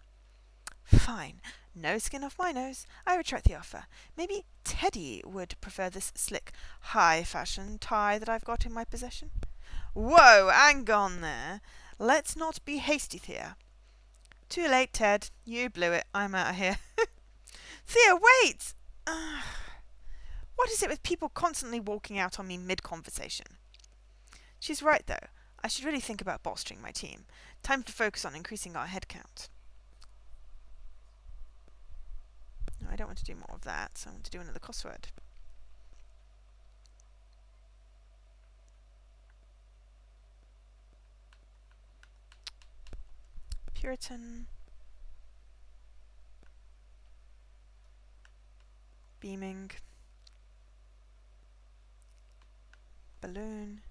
Fine. No skin off my nose. I retract the offer. Maybe Teddy would prefer this slick, high-fashion tie that I've got in my possession. Whoa, hang on there. Let's not be hasty, Thea. Too late, Ted. You blew it. I'm out of here. Thea, wait! What is it with people constantly walking out on me mid-conversation? She's right, though. I should really think about bolstering my team. Time to focus on increasing our headcount. No, I don't want to do more of that, so I want to do another crossword. Puritan. Beaming. Balloon.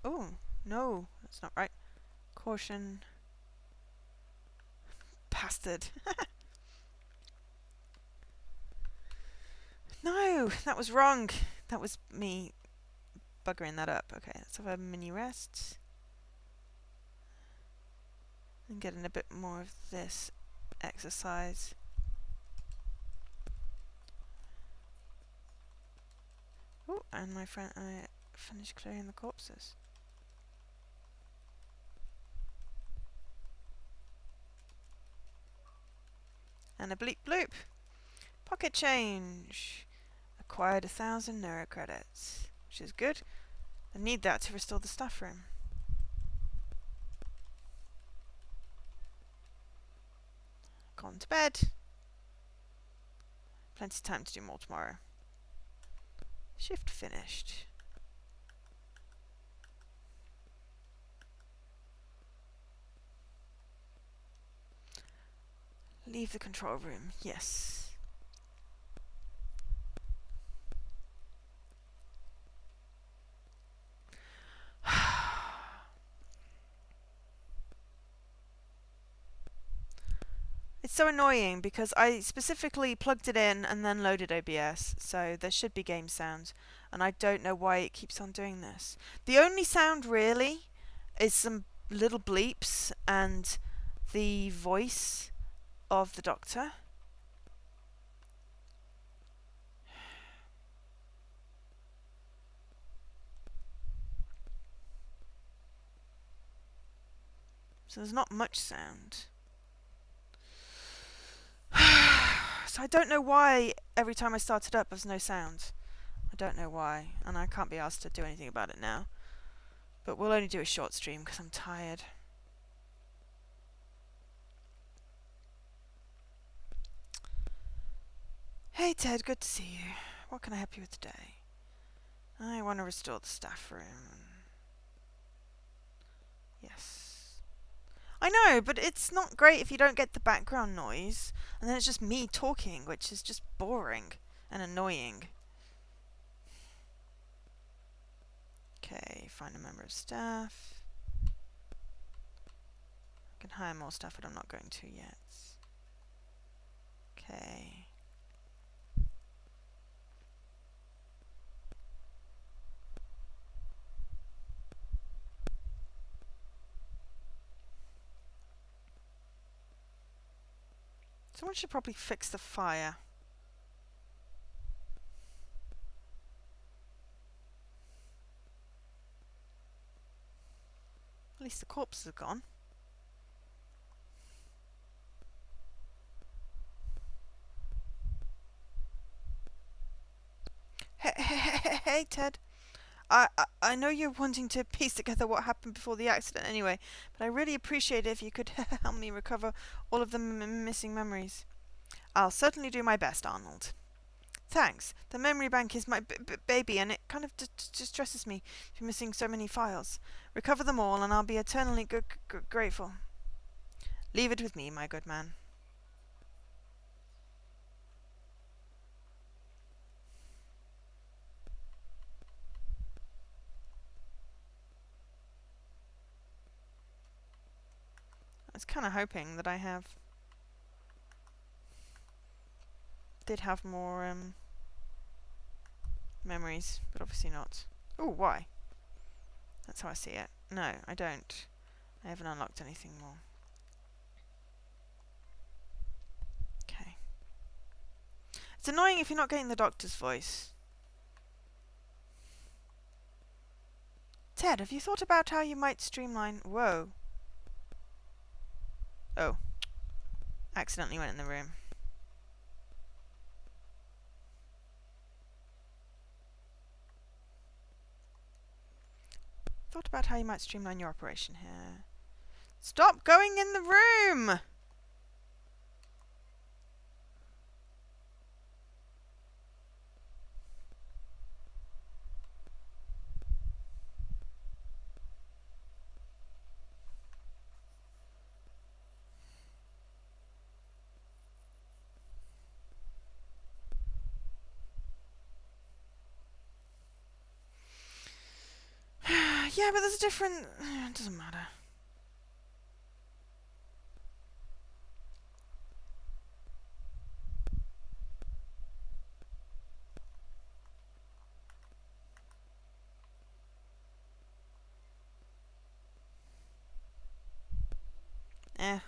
Oh, no, that's not right. Caution. Bastard. No, that was wrong. That was me buggering that up. Okay, let's have a mini rest. And getting a bit more of this exercise. Oh, and my friend, I finished clearing the corpses. And a bleep bloop. Pocket change. Acquired 1,000 neuro credits, which is good. I need that to restore the staff room. Gone to bed. Plenty of time to do more tomorrow. Shift finished. Leave the control room. Yes. It's so annoying because I specifically plugged it in and then loaded OBS, so there should be game sounds, and I don't know why it keeps on doing this. The only sound really is some little bleeps and the voice of the doctor. So there's not much sound. So I don't know why every time I start it up there's no sound. I don't know why, and I can't be asked to do anything about it now. But we'll only do a short stream because I'm tired. Hey Ted, good to see you. What can I help you with today? I want to restore the staff room. Yes. I know, but it's not great if you don't get the background noise, and then it's just me talking, which is just boring and annoying. Okay, find a member of staff. I can hire more staff, but I'm not going to yet. Okay. Someone should probably fix the fire. At least the corpses are gone. Hey Ted. I know you're wanting to piece together what happened before the accident anyway, but I really appreciate it if you could help me recover all of the missing memories. I'll certainly do my best, Arnold. Thanks. The memory bank is my baby, and it kind of distresses me for missing so many files. Recover them all, and I'll be eternally grateful. Leave it with me, my good man. I was kind of hoping that did have more memories, but obviously not. Oh, why? That's how I see it. No, I don't. I haven't unlocked anything more. Okay. It's annoying if you're not getting the doctor's voice. Ted, have you thought about how you might streamline... Whoa. Oh. Accidentally went in the room. Thought about how you might streamline your operation here. Stop going in the room! Yeah, but there's a different... It doesn't matter.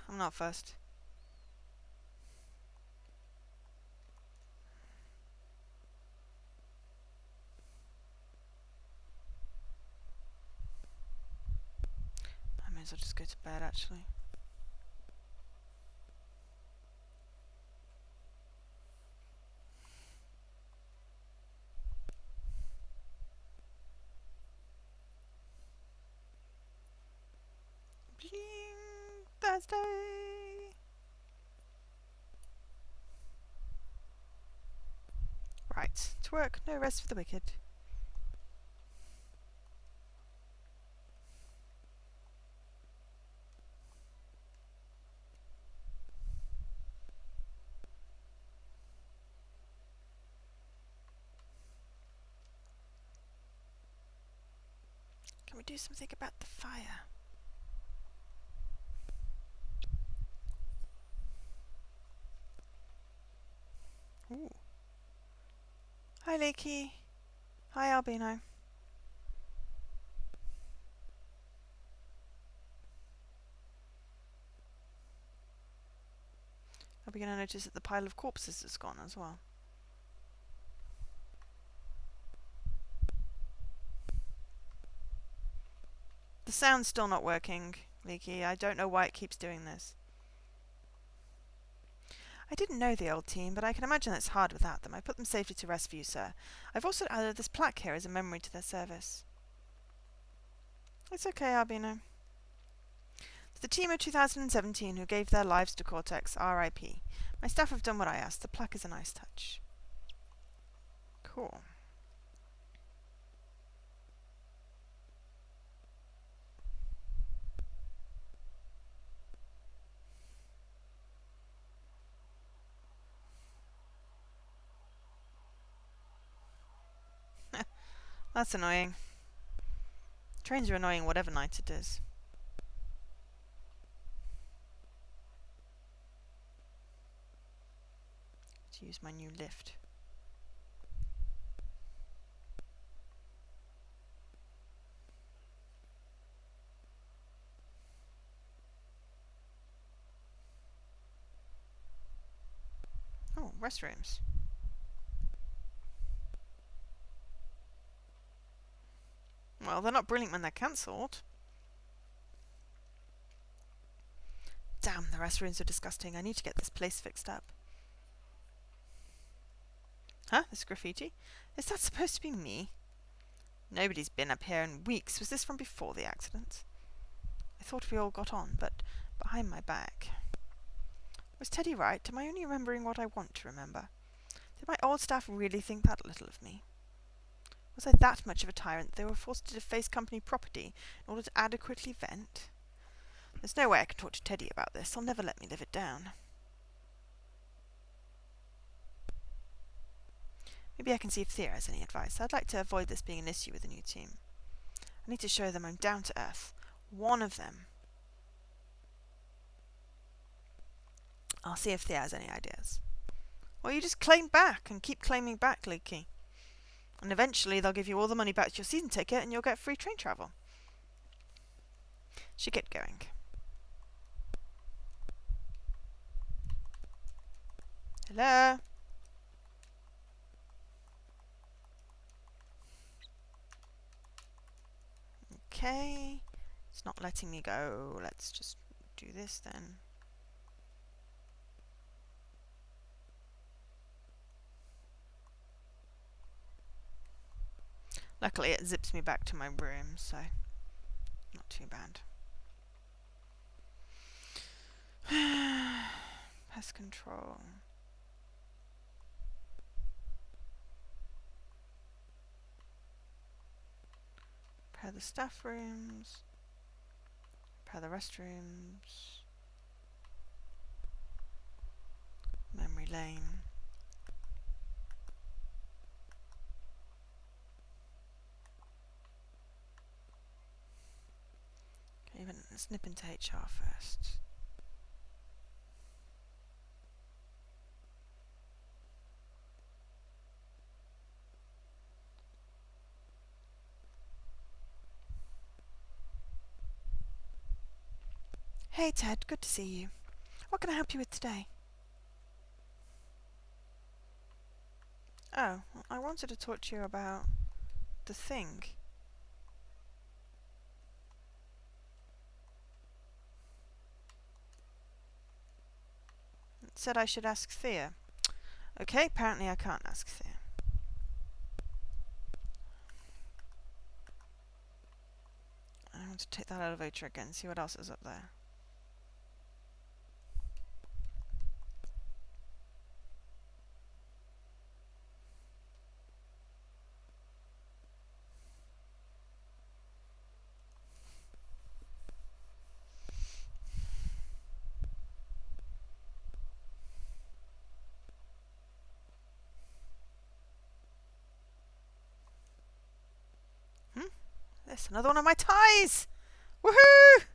I'm not fussed. I may as well just go to bed, actually. Bling! Thursday! Right, to work, no rest for the wicked. Can we do something about the fire? Ooh. Hi, Leaky. Hi, Albino. Are we going to notice that the pile of corpses is gone as well? The sound's still not working, Leaky. I don't know why it keeps doing this. I didn't know the old team, but I can imagine it's hard without them. I put them safely to rest for you, sir. I've also added this plaque here as a memory to their service. It's okay, Albino. To the team of 2017 who gave their lives to Cortex, R.I.P. My staff have done what I asked. The plaque is a nice touch. Cool. That's annoying. Trains are annoying whatever night it is. Let's use my new lift. Oh, restrooms. Well, they're not brilliant when they're cancelled. Damn, the restrooms are disgusting. I need to get this place fixed up. Huh? This graffiti? Is that supposed to be me? Nobody's been up here in weeks. Was this from before the accident? I thought we all got on, but behind my back. Was Teddy right? Am I only remembering what I want to remember? Did my old staff really think that little of me? Was I that much of a tyrant that they were forced to deface company property in order to adequately vent? There's no way I can talk to Teddy about this. He'll never let me live it down. Maybe I can see if Thea has any advice. I'd like to avoid this being an issue with the new team. I need to show them I'm down to earth. One of them. I'll see if Thea has any ideas. Or you just claim back and keep claiming back, Leaky. And eventually they'll give you all the money back to your season ticket and you'll get free train travel. Should get going. Hello? Okay. It's not letting me go. Let's just do this then. Luckily it zips me back to my room, so not too bad. Pest control. Repair the staff rooms. Repair the restrooms. Memory lane. Even snip into HR first. Hey Ted, good to see you. What can I help you with today? Oh, well, I wanted to talk to you about the thing. It said I should ask Thea. Okay, apparently I can't ask Thea. I want to take that elevator again, see what else is up there. This, another one of my ties! Woohoo!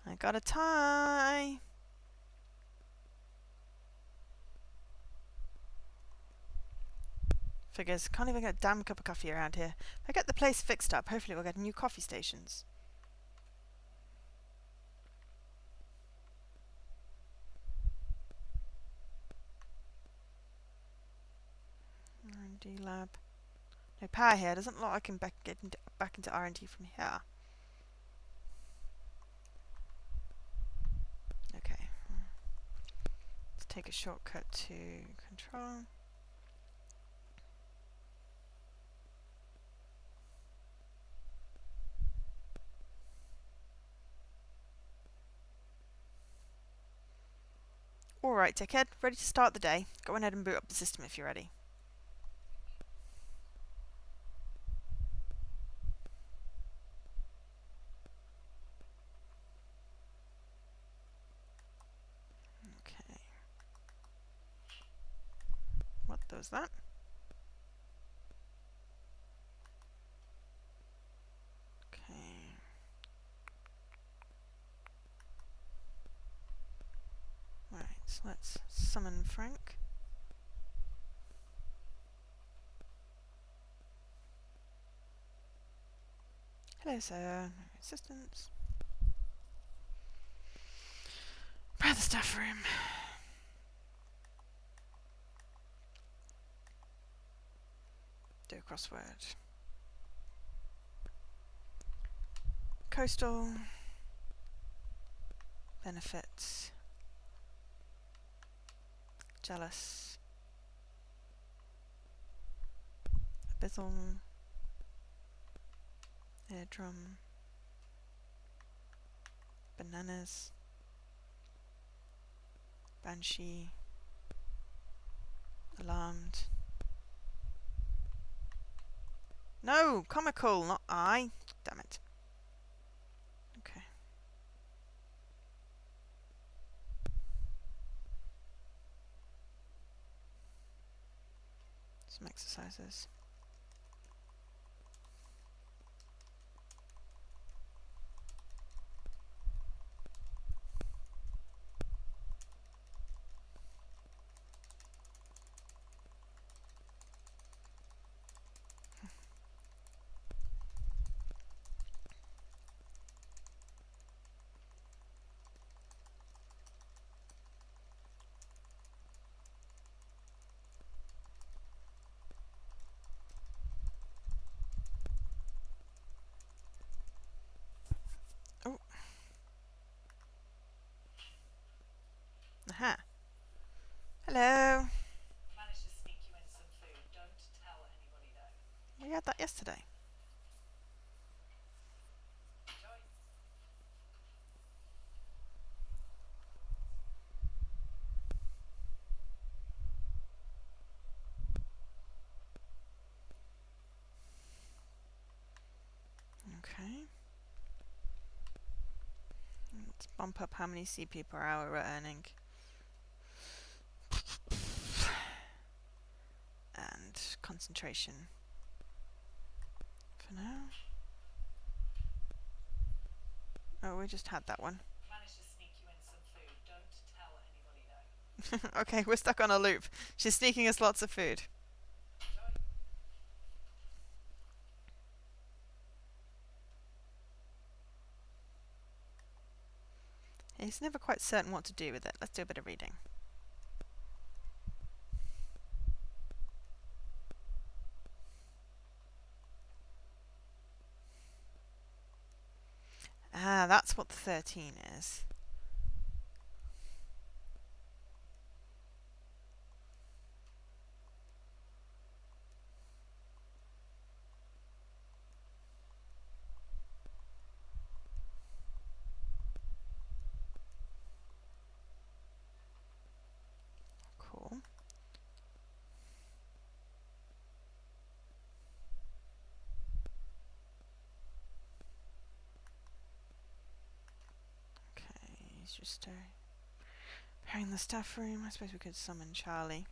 I got a tie! Figures. Can't even get a damn cup of coffee around here. If I get the place fixed up, hopefully we'll get new coffee stations. R&D lab. No power here. Doesn't look like I can get back into R&D from here. Okay. Let's take a shortcut to control. Alright, dickhead. Ready to start the day. Go ahead and boot up the system if you're ready. Okay. What was that? Okay. Right, so let's summon Frank. Hello, sir. Assistants. Prepare the staff room. Do a crossword. Coastal. Benefits. Jealous. Abyssal. Eardrum. Bananas. Banshee. Alarmed. No! Comical, not I. Damn it. Okay. Some exercises. Oh. Aha. Hello. Managed to sneak you in some food. Don't tell anybody though. We had that yesterday. Enjoy. Okay. Let's bump up how many CP per hour we're earning. And concentration. For now. Oh, we just had that one. Managed to sneak you in some food. Don't tell anybody though. Okay, we're stuck on a loop. She's sneaking us lots of food. Enjoy. He's never quite certain what to do with it. Let's do a bit of reading. Ah, that's what the 13 is. Cool. Okay, he's just preparing the staff room. I suppose we could summon Charlie.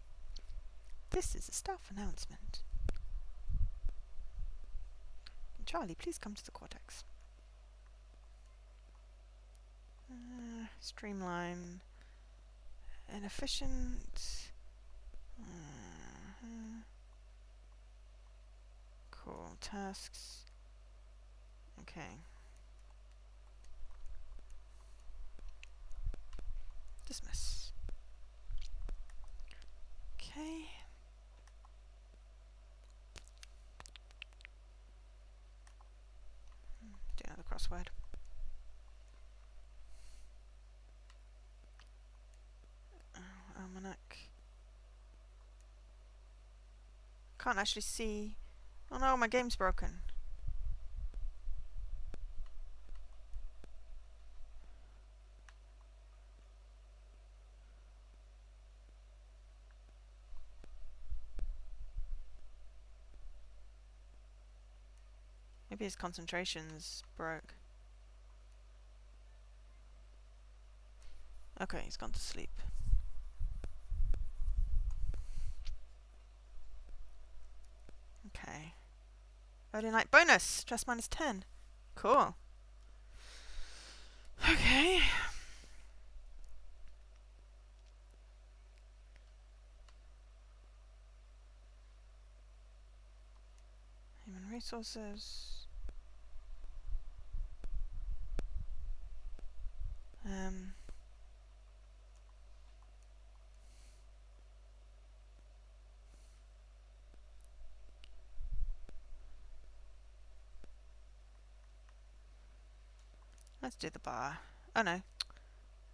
This is a staff announcement. Charlie, please come to the cortex. Streamline. Inefficient. Cool. Tasks. Okay. Dismiss. Okay. Do another crossword. Almanac. Can't actually see. Oh no, my game's broken. Maybe his concentration's broke. Okay, he's gone to sleep. Okay. Early night bonus! Stress minus 10. Cool. Okay. Human resources. Um. Let's do the bar. Oh no.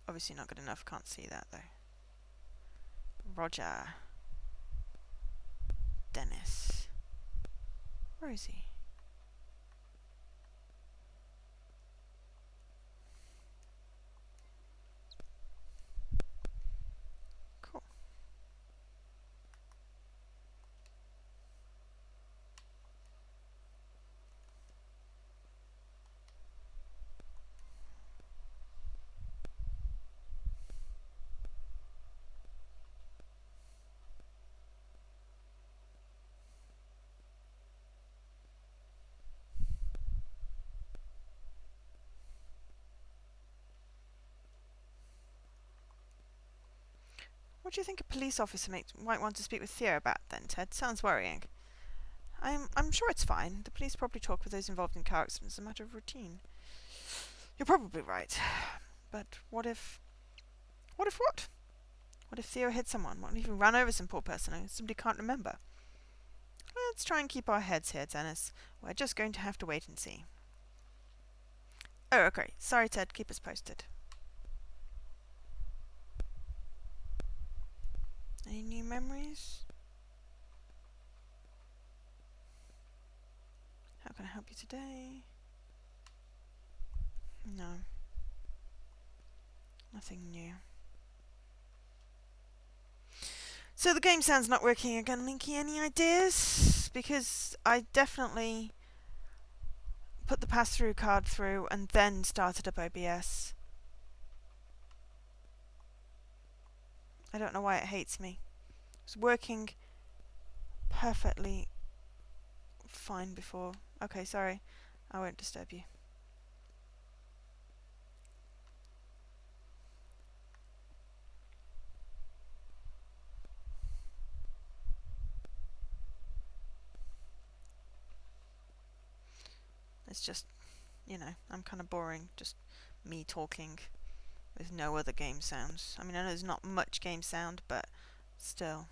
Obviously not good enough. Can't see that though. Roger. Dennis. Where is he? Cool. What do you think a police officer might want to speak with Theo about then, Ted? Sounds worrying. I'm sure it's fine. The police probably talk with those involved in car accidents as a matter of routine. You're probably right. But what if... What if what? What if Theo hit someone? What if he ran over some poor person who somebody can't remember? Let's try and keep our heads here, Dennis. We're just going to have to wait and see. Oh, okay. Sorry, Ted. Keep us posted. Any new memories? How can I help you today? No. Nothing new. So the game sound's not working again, Linky. Any ideas? Because I definitely put the pass-through card through and then started up OBS. I don't know why it hates me. It was working perfectly fine before. Okay, sorry. I won't disturb you. It's just, I'm kind of boring. Just me talking with no other game sounds. I mean, I know there's not much game sound, but still.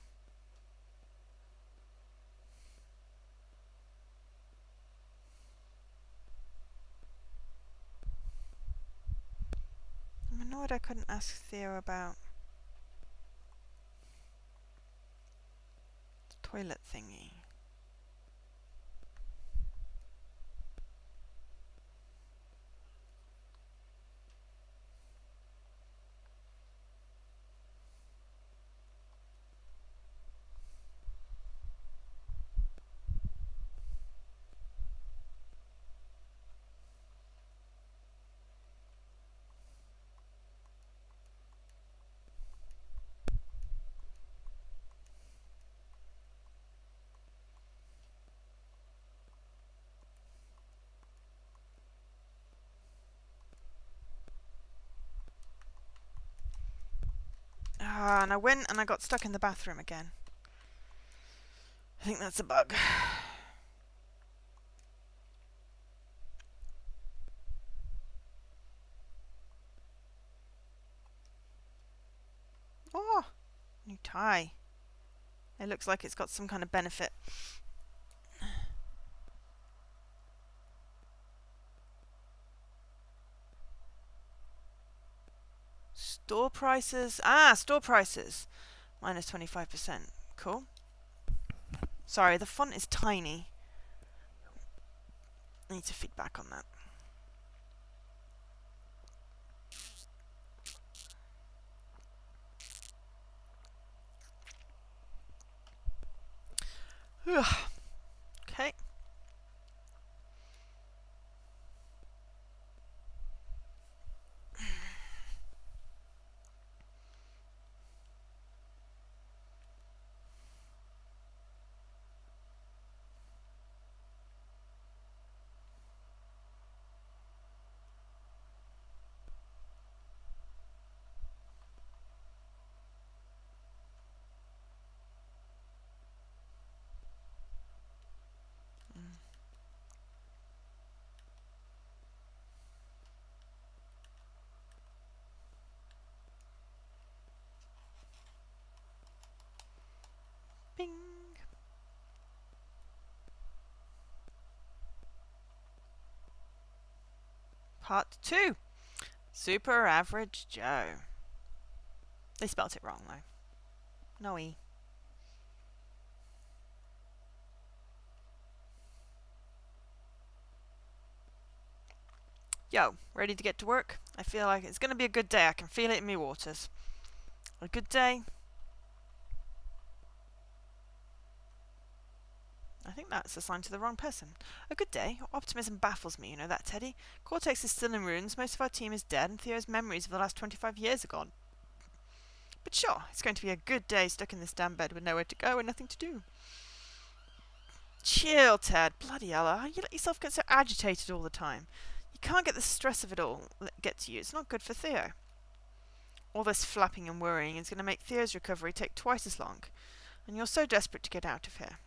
I'm annoyed I couldn't ask Theo about the toilet thingy. Ah, and I went and I got stuck in the bathroom again. I think that's a bug. tie. It looks like it's got some kind of benefit. Store prices. Ah, store prices. Minus 25%. Cool. Sorry, the font is tiny. I need to feedback on that. Okay. Bing. Part 2. Super Average Joe. They spelt it wrong though. No E. Yo, ready to get to work? I feel like it's going to be a good day. I can feel it in me waters. A good day. I think that's assigned to the wrong person. A good day. Optimism baffles me, you know that, Teddy? Cortex is still in ruins, most of our team is dead, and Theo's memories of the last 25 years are gone. But sure, it's going to be a good day stuck in this damn bed with nowhere to go and nothing to do. Chill, Ted. Bloody hell, you let yourself get so agitated all the time. You can't get the stress of it all get to you. It's not good for Theo. All this flapping and worrying is going to make Theo's recovery take twice as long, and you're so desperate to get out of here.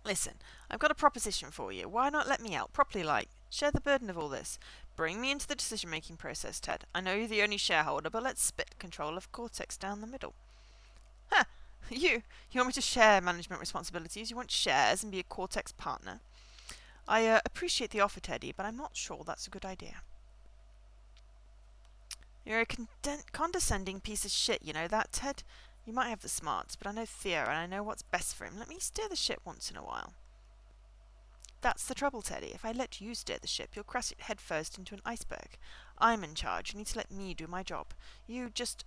Listen, I've got a proposition for you. Why not let me out properly, like? Share the burden of all this. Bring me into the decision-making process, Ted. I know you're the only shareholder, but let's split control of Cortex down the middle. Ha! You want me to share management responsibilities? You want shares and be a Cortex partner? I appreciate the offer, Teddy, but I'm not sure that's a good idea. You're a condescending piece of shit, you know that, Ted? You might have the smarts, but I know Theo and I know what's best for him. Let me steer the ship once in a while. That's the trouble, Teddy. If I let you steer the ship, you'll crash it headfirst into an iceberg. I'm in charge. You need to let me do my job. You just,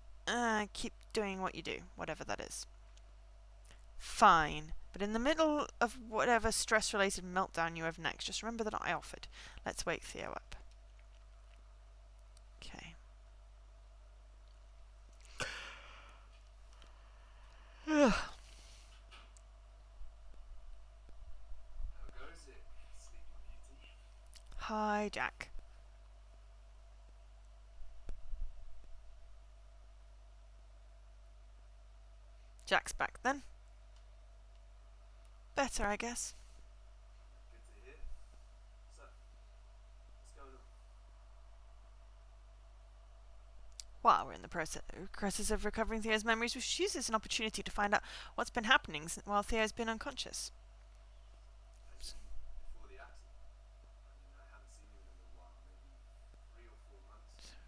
keep doing what you do, whatever that is. Fine. But in the middle of whatever stress-related meltdown you have next, just remember that I offered. Let's wake Theo up. Okay. How goes it, Sleeping Beauty? Hi, Jack. Jack's back then. Better, I guess. Good to hear. So, what's going on? While we're in the process of recovering Theo's memories, we should use this as an opportunity to find out what's been happening while Theo's been unconscious. I mean, before the accident. I haven't seen you in a little while, maybe 3 or 4 months.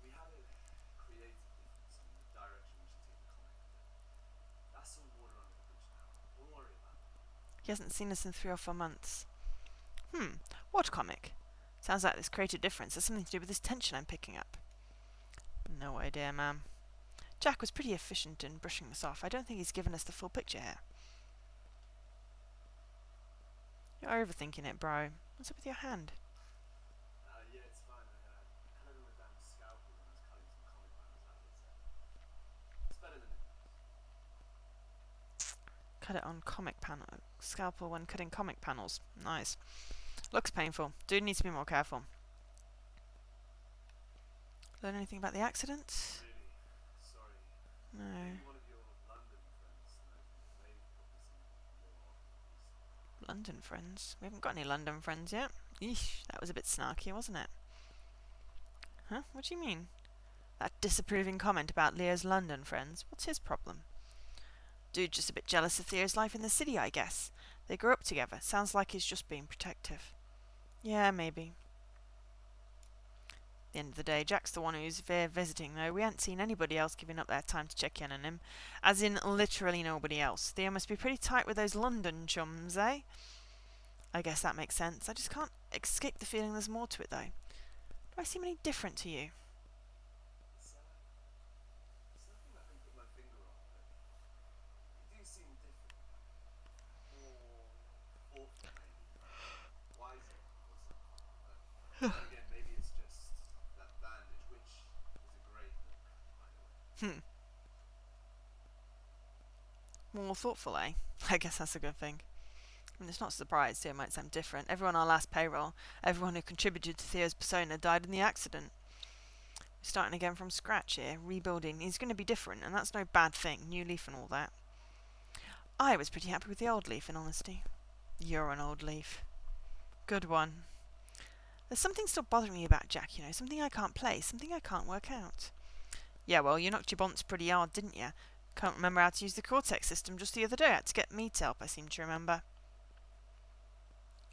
We had a creative difference on the direction we should take the comic, but that's all water under the bridge now. Don't worry about it. He hasn't seen us in 3 or 4 months. What comic? Sounds like this creative difference has something to do with this tension I'm picking up. No idea, ma'am. Jack was pretty efficient in brushing this off. I don't think he's given us the full picture here. You're overthinking it, bro. What's up with your hand? Yeah, it's fine. I cut it on a damn scalpel when I was cutting some comic panels out. It's better than it was. Cut it on comic panel. Scalpel when cutting comic panels. Nice. Looks painful. Dude needs to be more careful. Learn anything about the accident? Really? Sorry. No. Maybe one of your London friends knows more. They've probably seen more obvious. London friends? We haven't got any London friends yet. Eesh, that was a bit snarky, wasn't it? Huh? What do you mean? That disapproving comment about Leo's London friends, what's his problem? Dude just a bit jealous of Theo's life in the city, I guess. They grew up together. Sounds like he's just being protective. Yeah, maybe. At the end of the day, Jack's the one who's there visiting, though. We hadn't seen anybody else giving up their time to check in on him. As in, literally nobody else. Theo must be pretty tight with those London chums, eh? I guess that makes sense. I just can't escape the feeling there's more to it, though. Do I seem any different to you? It's nothing I can put my finger on, but you do seem different. More thoughtful, maybe, wiser or something. But then again, maybe it's just that bandage, which is a great look, by the way. More thoughtful, eh? I guess that's a good thing. I mean, it's not a surprise Theo might sound different. Everyone on our last payroll, everyone who contributed to Theo's persona died in the accident. We're starting again from scratch here, rebuilding. He's going to be different, and that's no bad thing. New leaf and all that. I was pretty happy with the old leaf, in honesty. You're an old leaf. Good one. There's something still bothering me about Jack, you know, something I can't place, something I can't work out. Yeah, well, you knocked your bonds pretty hard, didn't you? Can't remember how to use the Cortex system just the other day. I had to get me to help, I seem to remember.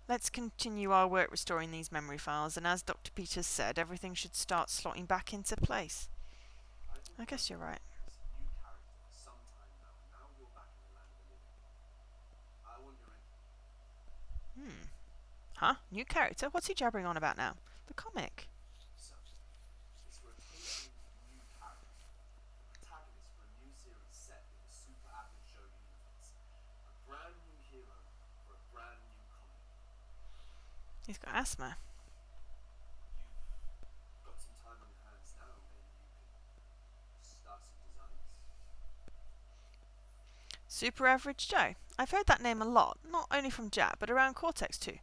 Let's continue our work restoring these memory files, and as Dr. Peters said, everything should start slotting back into place. I guess you're right. This new character for some time now, and now you're back in the land of the living. I want your input. Huh? New character? What's he jabbering on about now? The comic. So, it's for a totally new character. The protagonist for a new series set in the super average Joe universe. A brand new hero for a brand new comic. He's got asthma. You've got some time on your hands now. Maybe you could start some designs. Super Average Joe. I've heard that name a lot, not only from Jack, but around Cortex too.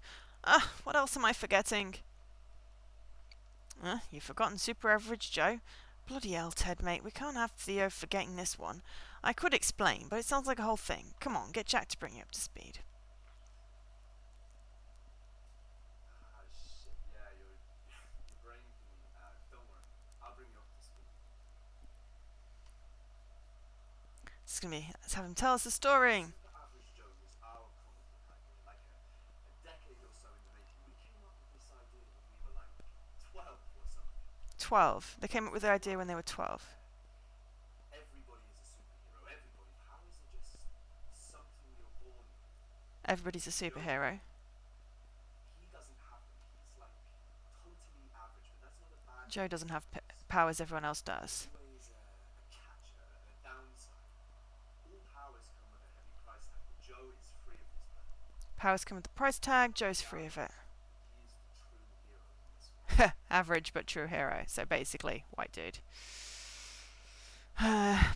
What else am I forgetting? You've forgotten Super Average Joe? Bloody hell, Ted, mate, we can't have Theo forgetting this one. I could explain, but it sounds like a whole thing. Come on, get Jack to bring you up to speed. Shit. Yeah, your brain thingy. Don't worry. I'll bring you up to speed. It's gonna be, let's have him tell us the story. Super Average Joe was our comic book idea, like a decade or so in the making. We came up with this idea when we were like 12 or something. 12. They came up with the idea when they were 12. Everybody is a superhero. Everybody. Powers are just something you're born with. Everybody's a superhero. He doesn't have them. He's like totally average, but that's not a bad Joe thing. doesn't have powers everyone else does. Always a catch, a downside. All powers come with a heavy price tag, but Joe is free of this burden. Powers come with the price tag, Joe's free of it. He is the true hero in this one. Average but true hero. So basically, white dude.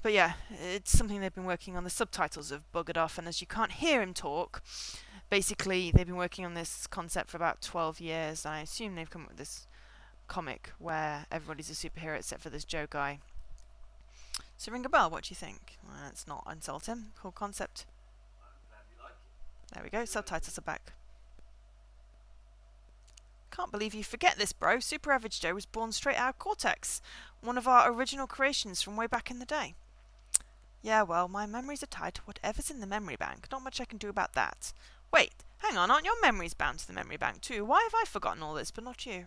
But yeah, it's something they've been working on. The subtitles have buggered off, and as you can't hear him talk, basically they've been working on this concept for about 12 years. I assume they've come up with this comic where everybody's a superhero except for this Joe guy. So ring a bell, what do you think? Well, let's not insult him. Cool concept. I'm glad you like it. There we go, subtitles are back. Can't believe you forget this, bro. Super Average Joe was born straight out of Cortex, one of our original creations from way back in the day. Yeah, well, my memories are tied to whatever's in the memory bank. Not much I can do about that. Wait, hang on, aren't your memories bound to the memory bank too? Why have I forgotten all this, but not you?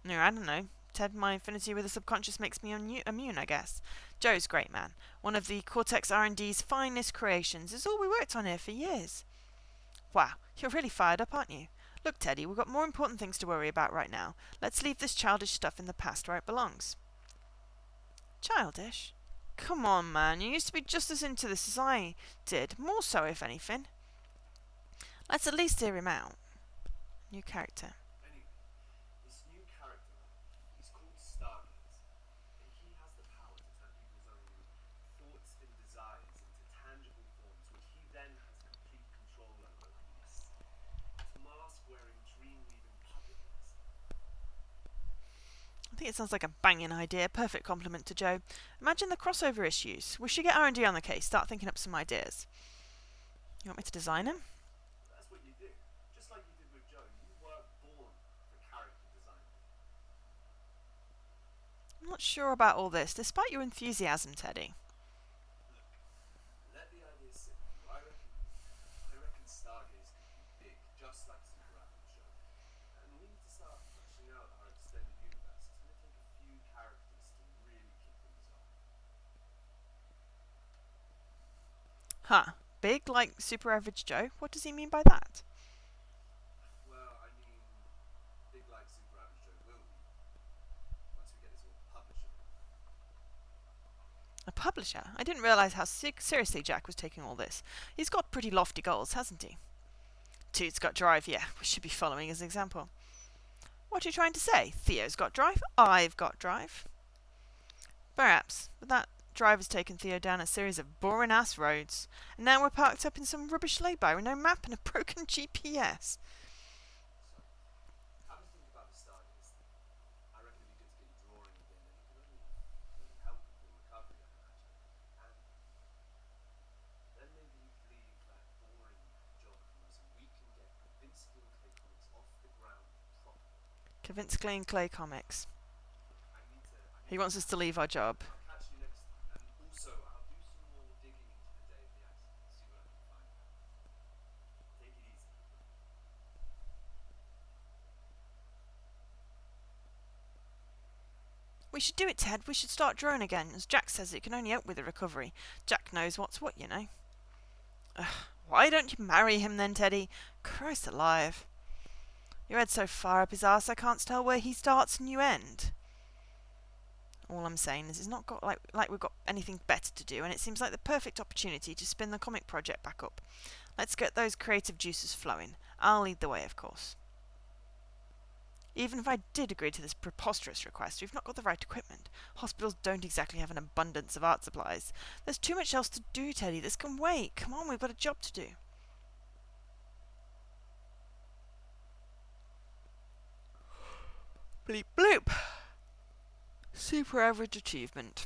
No, I don't know. Ted, my affinity with the subconscious makes me immune, I guess. Joe's great, man. One of the Cortex R&D's finest creations. It's all we worked on here for years. Wow, you're really fired up, aren't you? Look, Teddy, we've got more important things to worry about right now. Let's leave this childish stuff in the past where it belongs. Childish? Come on, man. You used to be just as into this as I did. More so, if anything. Let's at least hear him out. New character. Anyway, this new character, he's called Stargazer, and he has the power to turn people's own thoughts and desires into tangible forms, which he then has complete control over, like this mask-wearing, dream-weaving puppet master. I think it sounds like a banging idea. Perfect compliment to Joe. Imagine the crossover issues. We should get R&D on the case. Start thinking up some ideas. You want me to design him? That's what you do. Just like you did with Joe, you were born for character design. I'm not sure about all this, despite your enthusiasm, Teddy. Look, let the idea sit with you. I reckon Stargaze could be big, just like Super Average Joe. And we need to start fleshing out our extended universe. It's going to take a few characters to really kick things off. Huh. Big like Super Average Joe? What does he mean by that? Well, I mean, big like Super Average Joe will be once we get this all publisher in line. A publisher? I didn't realise how seriously Jack was taking all this. He's got pretty lofty goals, hasn't he? Toot's got drive, yeah. We should be following his example. What are you trying to say? Theo's got drive? I've got drive. Perhaps, but that drive has taken Theo down a series of boring-ass roads, and now we're parked up in some rubbish lay-by with no map and a broken GPS. So, have a think about the Stargaze thing. I reckon it'd be good to get you drawing again, and it can only help with your recovery, I imagine. And then maybe you could leave that boring job of yours, and we can get Kavinsky and Clay Comics off the ground properly. Kavinsky and Clay Comics. Look, I He need to wants us to leave our job. I'll catch you next time, and also I'll do some more digging into the day of the accident, see what I can find out. Take it easy, people. We should do it, Ted. We should start drawing again. As Jack says, it can only help with the recovery. Jack knows what's what, you know. Ugh, why don't you marry him then, Teddy? Christ alive. Your head's so far up his arse I can't tell where he starts and you end. All I'm saying is it's not got like we've got anything better to do, and it seems like the perfect opportunity to spin the comic project back up. Let's get those creative juices flowing. I'll lead the way, of course. Even if I did agree to this preposterous request, we've not got the right equipment. Hospitals don't exactly have an abundance of art supplies. There's too much else to do, Teddy. This can wait. Come on, we've got a job to do. Bleep bloop. Super average achievement.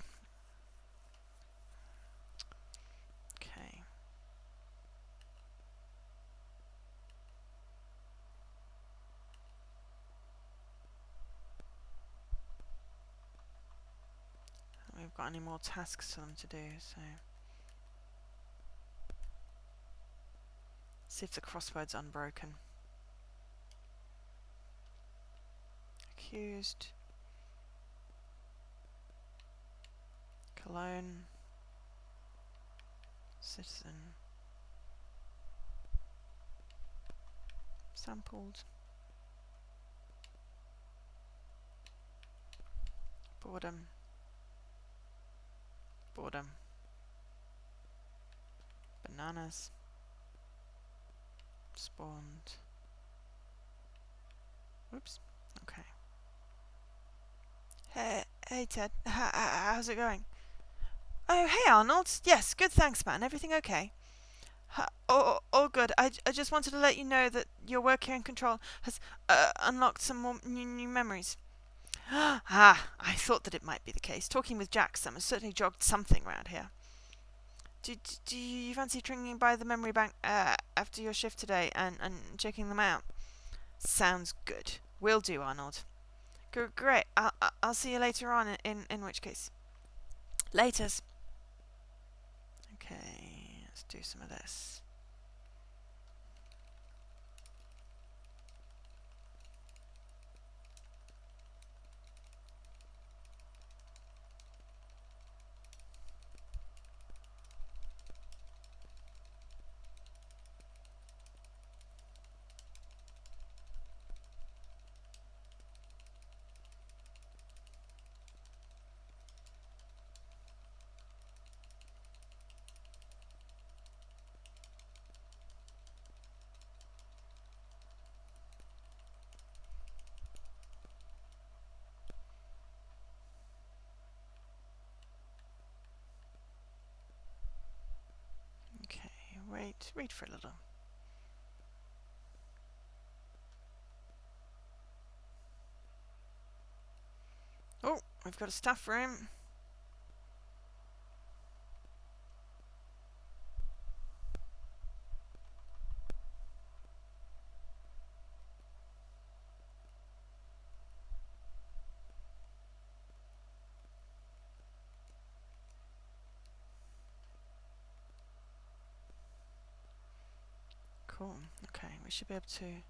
Okay. We've got any more tasks for them to do, so see if the crossword's unbroken. Accused. Cologne. Citizen. Sampled. Boredom. Boredom. Bananas. Spawned. Whoops. Okay. Hey Ted. How's it going? Oh, hey Arnold. Yes, good, thanks, man. Everything okay? All good. I just wanted to let you know that your work here in Control has unlocked some more new memories. I thought that it might be the case. Talking with Jack some has certainly jogged something round here. Do you fancy drinking by the memory bank after your shift today and checking them out? Sounds good. Will do, Arnold. Great. I'll see you later on, in which case. Laters. Okay, let's do some of this. Okay, wait for a little. Oh, we've got a staff room. Cool. Okay, we should be able to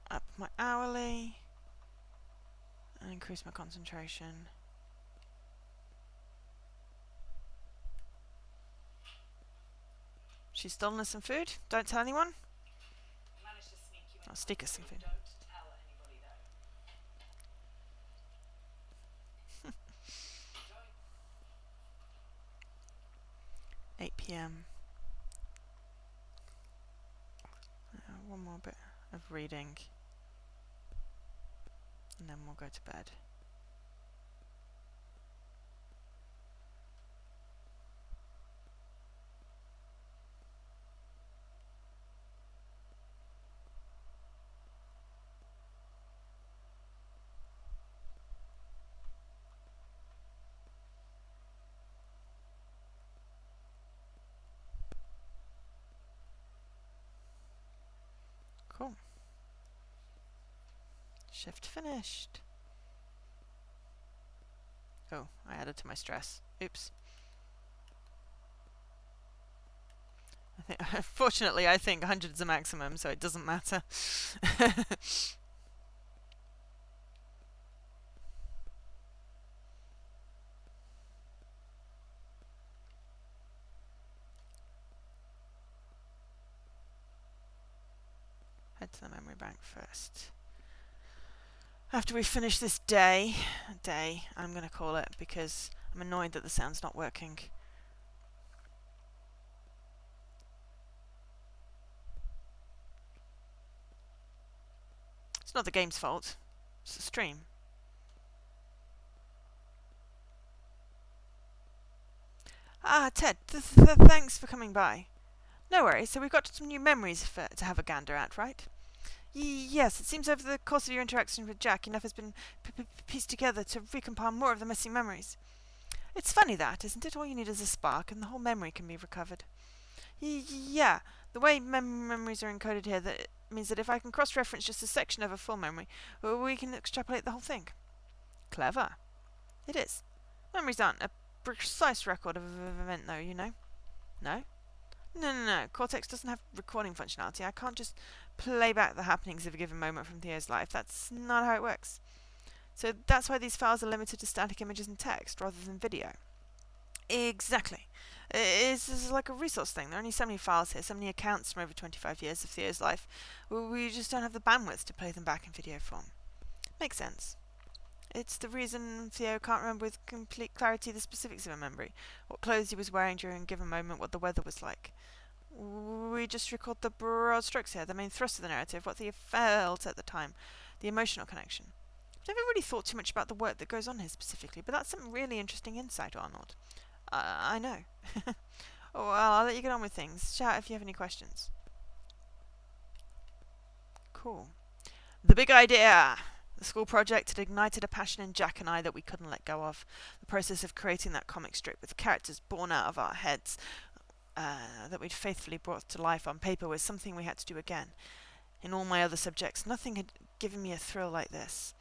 up my hourly and increase my concentration. She's stolen us some food. Don't tell anyone. Managed to sneak you in. I'll stick us some food. Don't tell anybody though. Enjoy. 8 p.m. One more bit of reading, and then we'll go to bed. Cool. Shift finished. Oh, I added to my stress. Oops. Fortunately, I think 100 is the maximum, so it doesn't matter. Head to the memory bank first. After we finish this day, I'm going to call it because I'm annoyed that the sound's not working. It's not the game's fault. It's the stream. Ah, Ted, thanks for coming by. No worries, so we've got some new memories to have a gander at, right? Yes, it seems over the course of your interaction with Jack, enough has been pieced together to recompile more of the missing memories. It's funny that, isn't it? All you need is a spark, and the whole memory can be recovered. Yeah, the way memories are encoded here, that means that if I can cross-reference just a section of a full memory, we can extrapolate the whole thing. Clever. It is. Memories aren't a precise record of an event, though, you know. No? No. Cortex doesn't have recording functionality. I can't just play back the happenings of a given moment from Theo's life. That's not how it works. So that's why these files are limited to static images and text rather than video. Exactly. It's like a resource thing. There are only so many files here, so many accounts from over 25 years of Theo's life. We just don't have the bandwidth to play them back in video form. Makes sense. It's the reason Theo can't remember with complete clarity the specifics of a memory. What clothes he was wearing during a given moment, what the weather was like. We just record the broad strokes here, the main thrust of the narrative, what Theo felt at the time, the emotional connection. I've never really thought too much about the work that goes on here specifically, but that's some really interesting insight, Arnold. I know. Oh, well, I'll let you get on with things. Shout if you have any questions. Cool. The big idea! The school project had ignited a passion in Jack and I that we couldn't let go of. The process of creating that comic strip with characters born out of our heads that we'd faithfully brought to life on paper was something we had to do again. In all my other subjects, nothing had given me a thrill like this.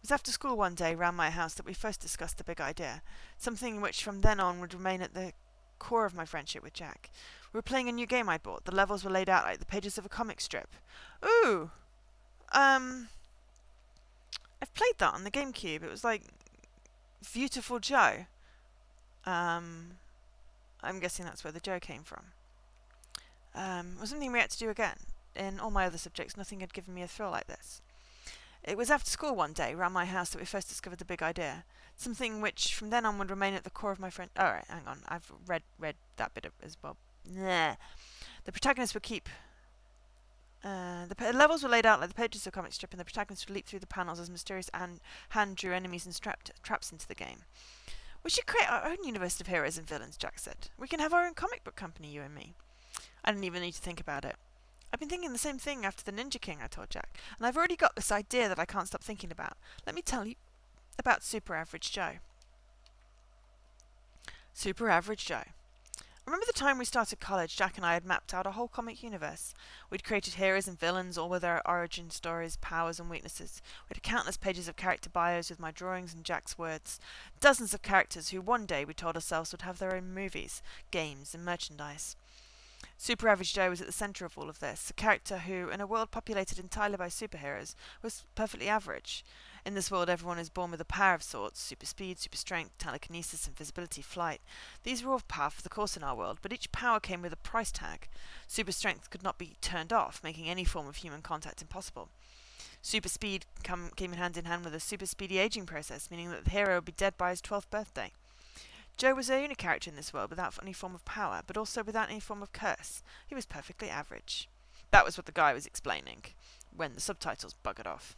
It was after school one day round my house that we first discussed the big idea, something which from then on would remain at the core of my friendship with Jack. We were playing a new game I'd bought. The levels were laid out like the pages of a comic strip. Ooh! I've played that on the GameCube. It was like Beautiful Joe. I'm guessing that's where the Joe came from. It was something we had to do again. In all my other subjects, nothing had given me a thrill like this. It was after school one day, round my house, that we first discovered the big idea. Something which, from then on, would remain at the core of my friend. Alright, hang on. I've read that bit as well. Nah. The protagonist would keep. The levels were laid out like the pages of a comic strip, and the protagonist would leap through the panels as mysterious hand drew enemies and traps into the game. We should create our own universe of heroes and villains, Jack said. We can have our own comic book company, you and me. I didn't even need to think about it. I've been thinking the same thing after the Ninja King, I told Jack, and I've already got this idea that I can't stop thinking about. Let me tell you about Super Average Joe. Super Average Joe. Remember the time we started college, Jack and I had mapped out a whole comic universe. We'd created heroes and villains, all with their origin stories, powers and weaknesses. We had countless pages of character bios with my drawings and Jack's words. Dozens of characters who one day we told ourselves would have their own movies, games and merchandise. Super Average Joe was at the centre of all of this, a character who, in a world populated entirely by superheroes, was perfectly average. In this world, everyone is born with a power of sorts: super speed, super strength, telekinesis, invisibility, flight. These were all par for the course in our world, but each power came with a price tag. Super strength could not be turned off, making any form of human contact impossible. Super speed came hand in hand with a super speedy aging process, meaning that the hero would be dead by his 12th birthday. Joe was the only character in this world without any form of power, but also without any form of curse. He was perfectly average. That was what the guy was explaining, when the subtitles buggered off.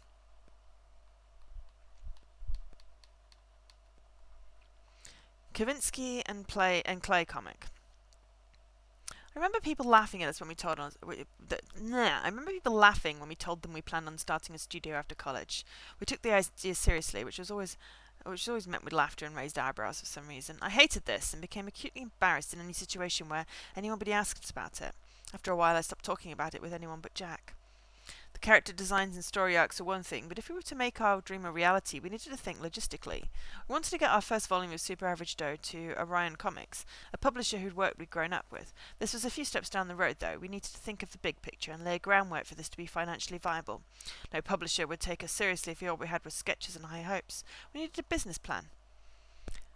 Kavinsky and Clay comic. I remember people laughing at us when we told us. I remember people laughing when we told them we planned on starting a studio after college. We took the idea seriously, which was always met with laughter and raised eyebrows for some reason. I hated this and became acutely embarrassed in any situation where anybody asked us about it. After a while, I stopped talking about it with anyone but Jack. The character designs and story arcs are one thing, but if we were to make our dream a reality, we needed to think logistically. We wanted to get our first volume of Super Average Joe to Orion Comics, a publisher whose work we'd grown up with. This was a few steps down the road, though. We needed to think of the big picture and lay groundwork for this to be financially viable. No publisher would take us seriously if all we had was sketches and high hopes. We needed a business plan.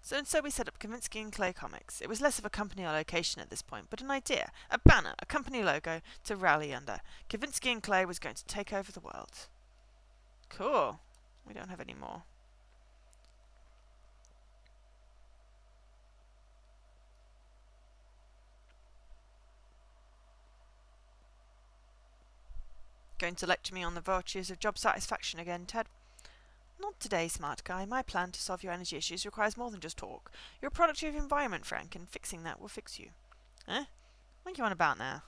So we set up Kavinsky and Clay Comics. It was less of a company or location at this point, but an idea, a banner, a company logo to rally under. Kavinsky and Clay was going to take over the world. Cool. We don't have any more. Going to lecture me on the virtues of job satisfaction again, Ted? Not today, smart guy. My plan to solve your energy issues requires more than just talk. You're a product of your environment, Frank, and fixing that will fix you. Eh? What are you on about now?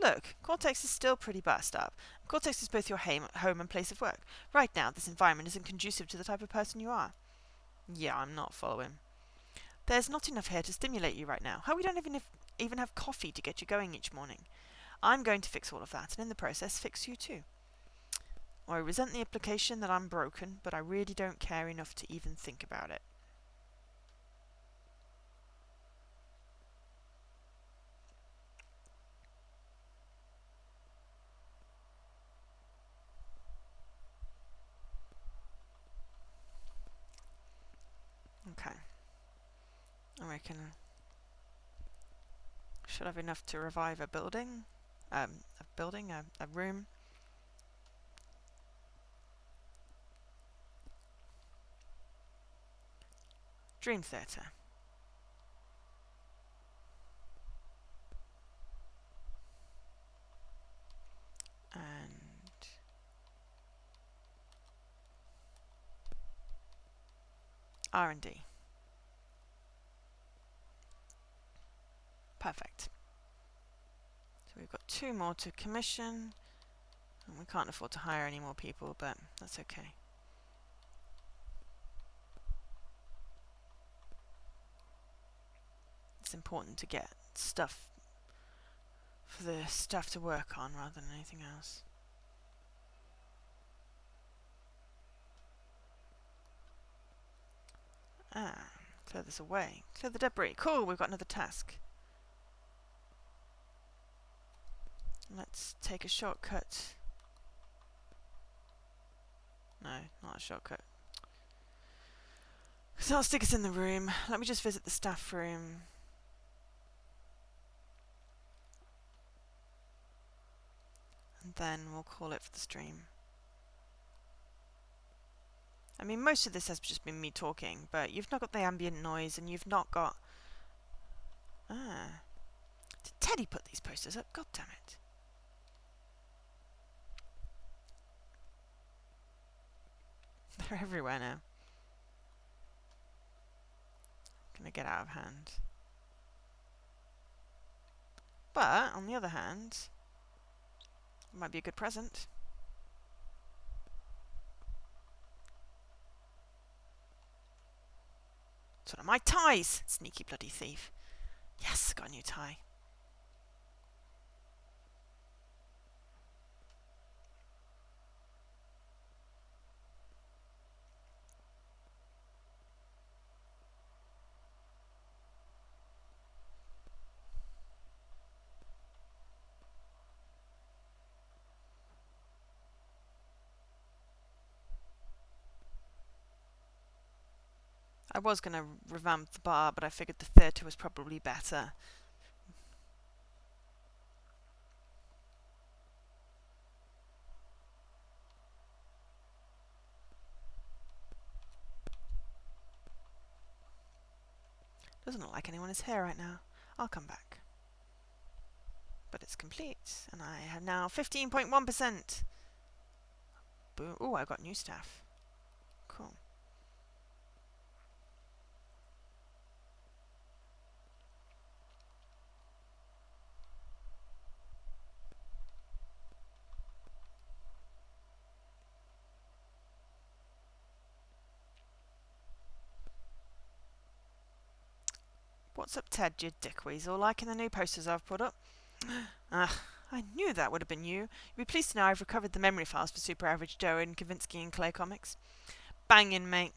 Look, Cortex is still pretty bust up. Cortex is both your home and place of work. Right now, this environment isn't conducive to the type of person you are. Yeah, I'm not following. There's not enough here to stimulate you right now. How we don't even have coffee to get you going each morning. I'm going to fix all of that, and in the process, fix you too. I resent the implication that I'm broken, but I really don't care enough to even think about it. Okay. I reckon should have enough to revive a building. A room. Dream Theatre. And R&D. Perfect. So we've got 2 more to commission, and we can't afford to hire any more people, but that's okay. It's important to get stuff for the stuff to work on rather than anything else. Clear this away. Clear the debris. Cool, we've got another task. Let's take a shortcut. No, not a shortcut. So I'll stick us in the room. Let me just visit the staff room. And then we'll call it for the stream. I mean, most of this has just been me talking, but you've not got the ambient noise, and you've not got... Did Teddy put these posters up? God damn it. They're everywhere now. Gonna get out of hand. But, on the other hand, it might be a good present. It's one of my ties! Sneaky bloody thief. Yes, got a new tie. I was going to revamp the bar, but I figured the theatre was probably better. Doesn't look like anyone is here right now. I'll come back. But it's complete, and I have now 15.1%. Boom. Oh, I got new staff. Cool. What's up, Ted, you dickweasel? Liking the new posters I've put up? Ah, I knew that would have been you. You'll be pleased to know I've recovered the memory files for Super Average Joe and Kavinsky and Clay Comics. Bangin', mate.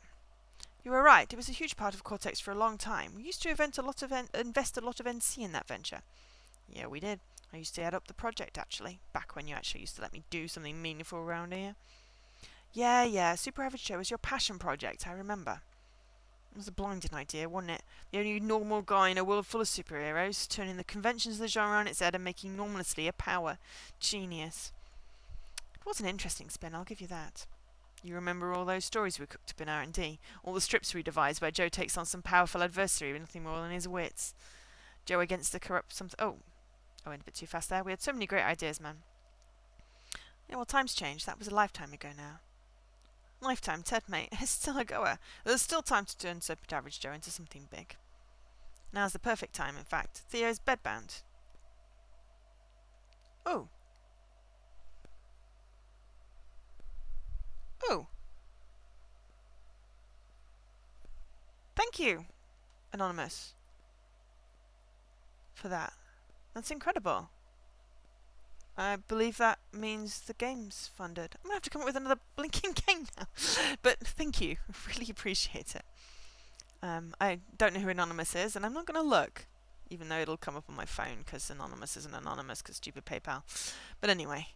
You were right. It was a huge part of Cortex for a long time. We used to invest a lot of NC in that venture. Yeah, we did. I used to head up the project, actually. Back when you actually used to let me do something meaningful around here. Yeah. Super Average Joe was your passion project, I remember. It was a blinding idea, wasn't it? The only normal guy in a world full of superheroes, turning the conventions of the genre on its head and making normalcy a power. Genius. It was an interesting spin, I'll give you that. You remember all those stories we cooked up in R&D? All the strips we devised where Joe takes on some powerful adversary with nothing more than his wits. Joe against the corrupt something. Oh, I went a bit too fast there. We had so many great ideas, man. Yeah, well, times changed. That was a lifetime ago now. Lifetime, Ted, mate. It's still a goer. There's still time to turn Super Average Joe into something big. Now's the perfect time, in fact. Theo's bedbound. Oh. Oh. Thank you, Anonymous, for that. That's incredible. I believe that means the game's funded. I'm going to have to come up with another blinking game now. But thank you. Really appreciate it. I don't know who Anonymous is, and I'm not going to look. Even though it'll come up on my phone, because Anonymous isn't anonymous, because stupid PayPal. But anyway.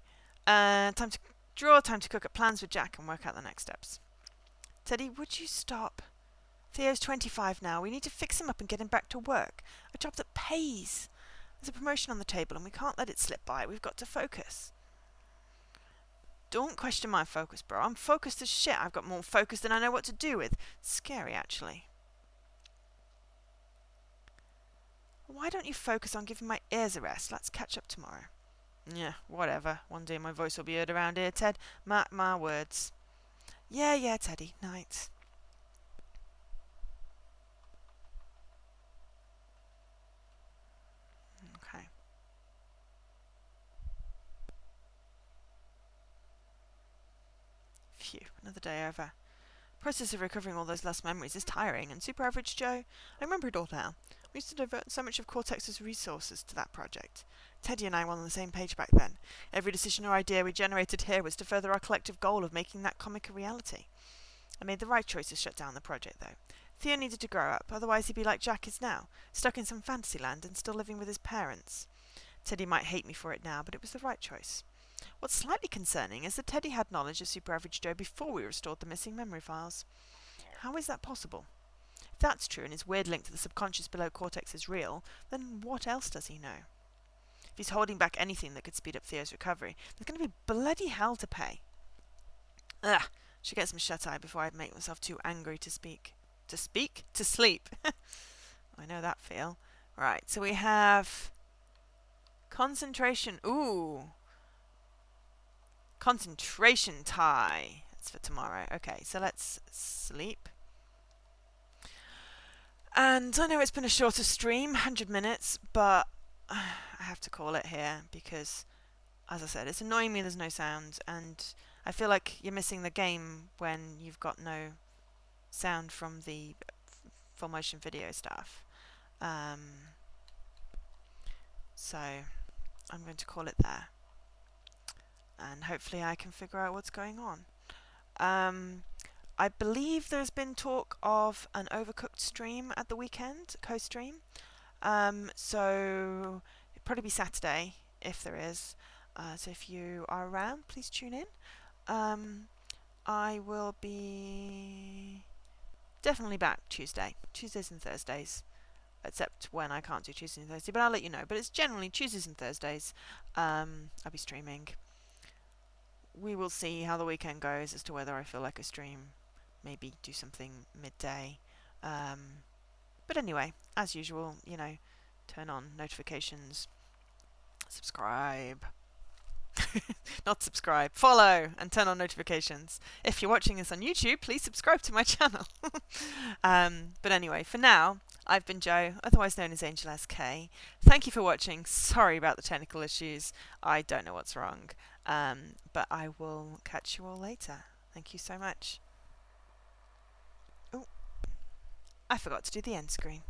Time to draw, time to cook up plans with Jack and work out the next steps. Teddy, would you stop? Theo's 25 now. We need to fix him up and get him back to work. A job that pays. There's a promotion on the table and we can't let it slip by. We've got to focus. Don't question my focus, bro. I'm focused as shit. I've got more focus than I know what to do with. Scary, actually. Why don't you focus on giving my ears a rest? Let's catch up tomorrow. Yeah, whatever. One day my voice will be heard around here, Ted. Mark my words. Yeah, Teddy. Night. Okay. Phew, another day over. The process of recovering all those lost memories is tiring, and Super Average Joe, I remember it all now. We used to divert so much of Cortex's resources to that project. Teddy and I were on the same page back then. Every decision or idea we generated here was to further our collective goal of making that comic a reality. I made the right choice to shut down the project, though. Theo needed to grow up, otherwise he'd be like Jack is now, stuck in some fantasy land and still living with his parents. Teddy might hate me for it now, but it was the right choice. What's slightly concerning is that Teddy had knowledge of Super Average Joe before we restored the missing memory files. How is that possible? If that's true and his weird link to the subconscious below Cortex is real, then what else does he know? If he's holding back anything that could speed up Theo's recovery, there's going to be bloody hell to pay. Ugh, should get some shut-eye before I make myself too angry to speak. To speak? To sleep. I know that feel. Right, so we have concentration. Ooh. Concentration tie. That's for tomorrow. Okay, so let's sleep. And I know it's been a shorter stream, 100 minutes, but I have to call it here because, as I said, it's annoying me there's no sound, and I feel like you're missing the game when you've got no sound from the full motion video stuff. So I'm going to call it there, and hopefully I can figure out what's going on. I believe there's been talk of an Overcooked stream at the weekend, co-stream. So it'll probably be Saturday if there is. So if you are around, please tune in. I will be definitely back Tuesdays and Thursdays, except when I can't do Tuesday and Thursday, but I'll let you know. But it's generally Tuesdays and Thursdays. I'll be streaming. We will see how the weekend goes as to whether I feel like a stream. Maybe do something midday. But anyway, as usual, turn on notifications, subscribe. Not subscribe, follow, and turn on notifications. If you're watching this on YouTube, please subscribe to my channel. But anyway, for now, I've been Jo, otherwise known as Angel SK. Thank you for watching. Sorry about the technical issues. I don't know what's wrong. But I will catch you all later. Thank you so much. Oh, I forgot to do the end screen.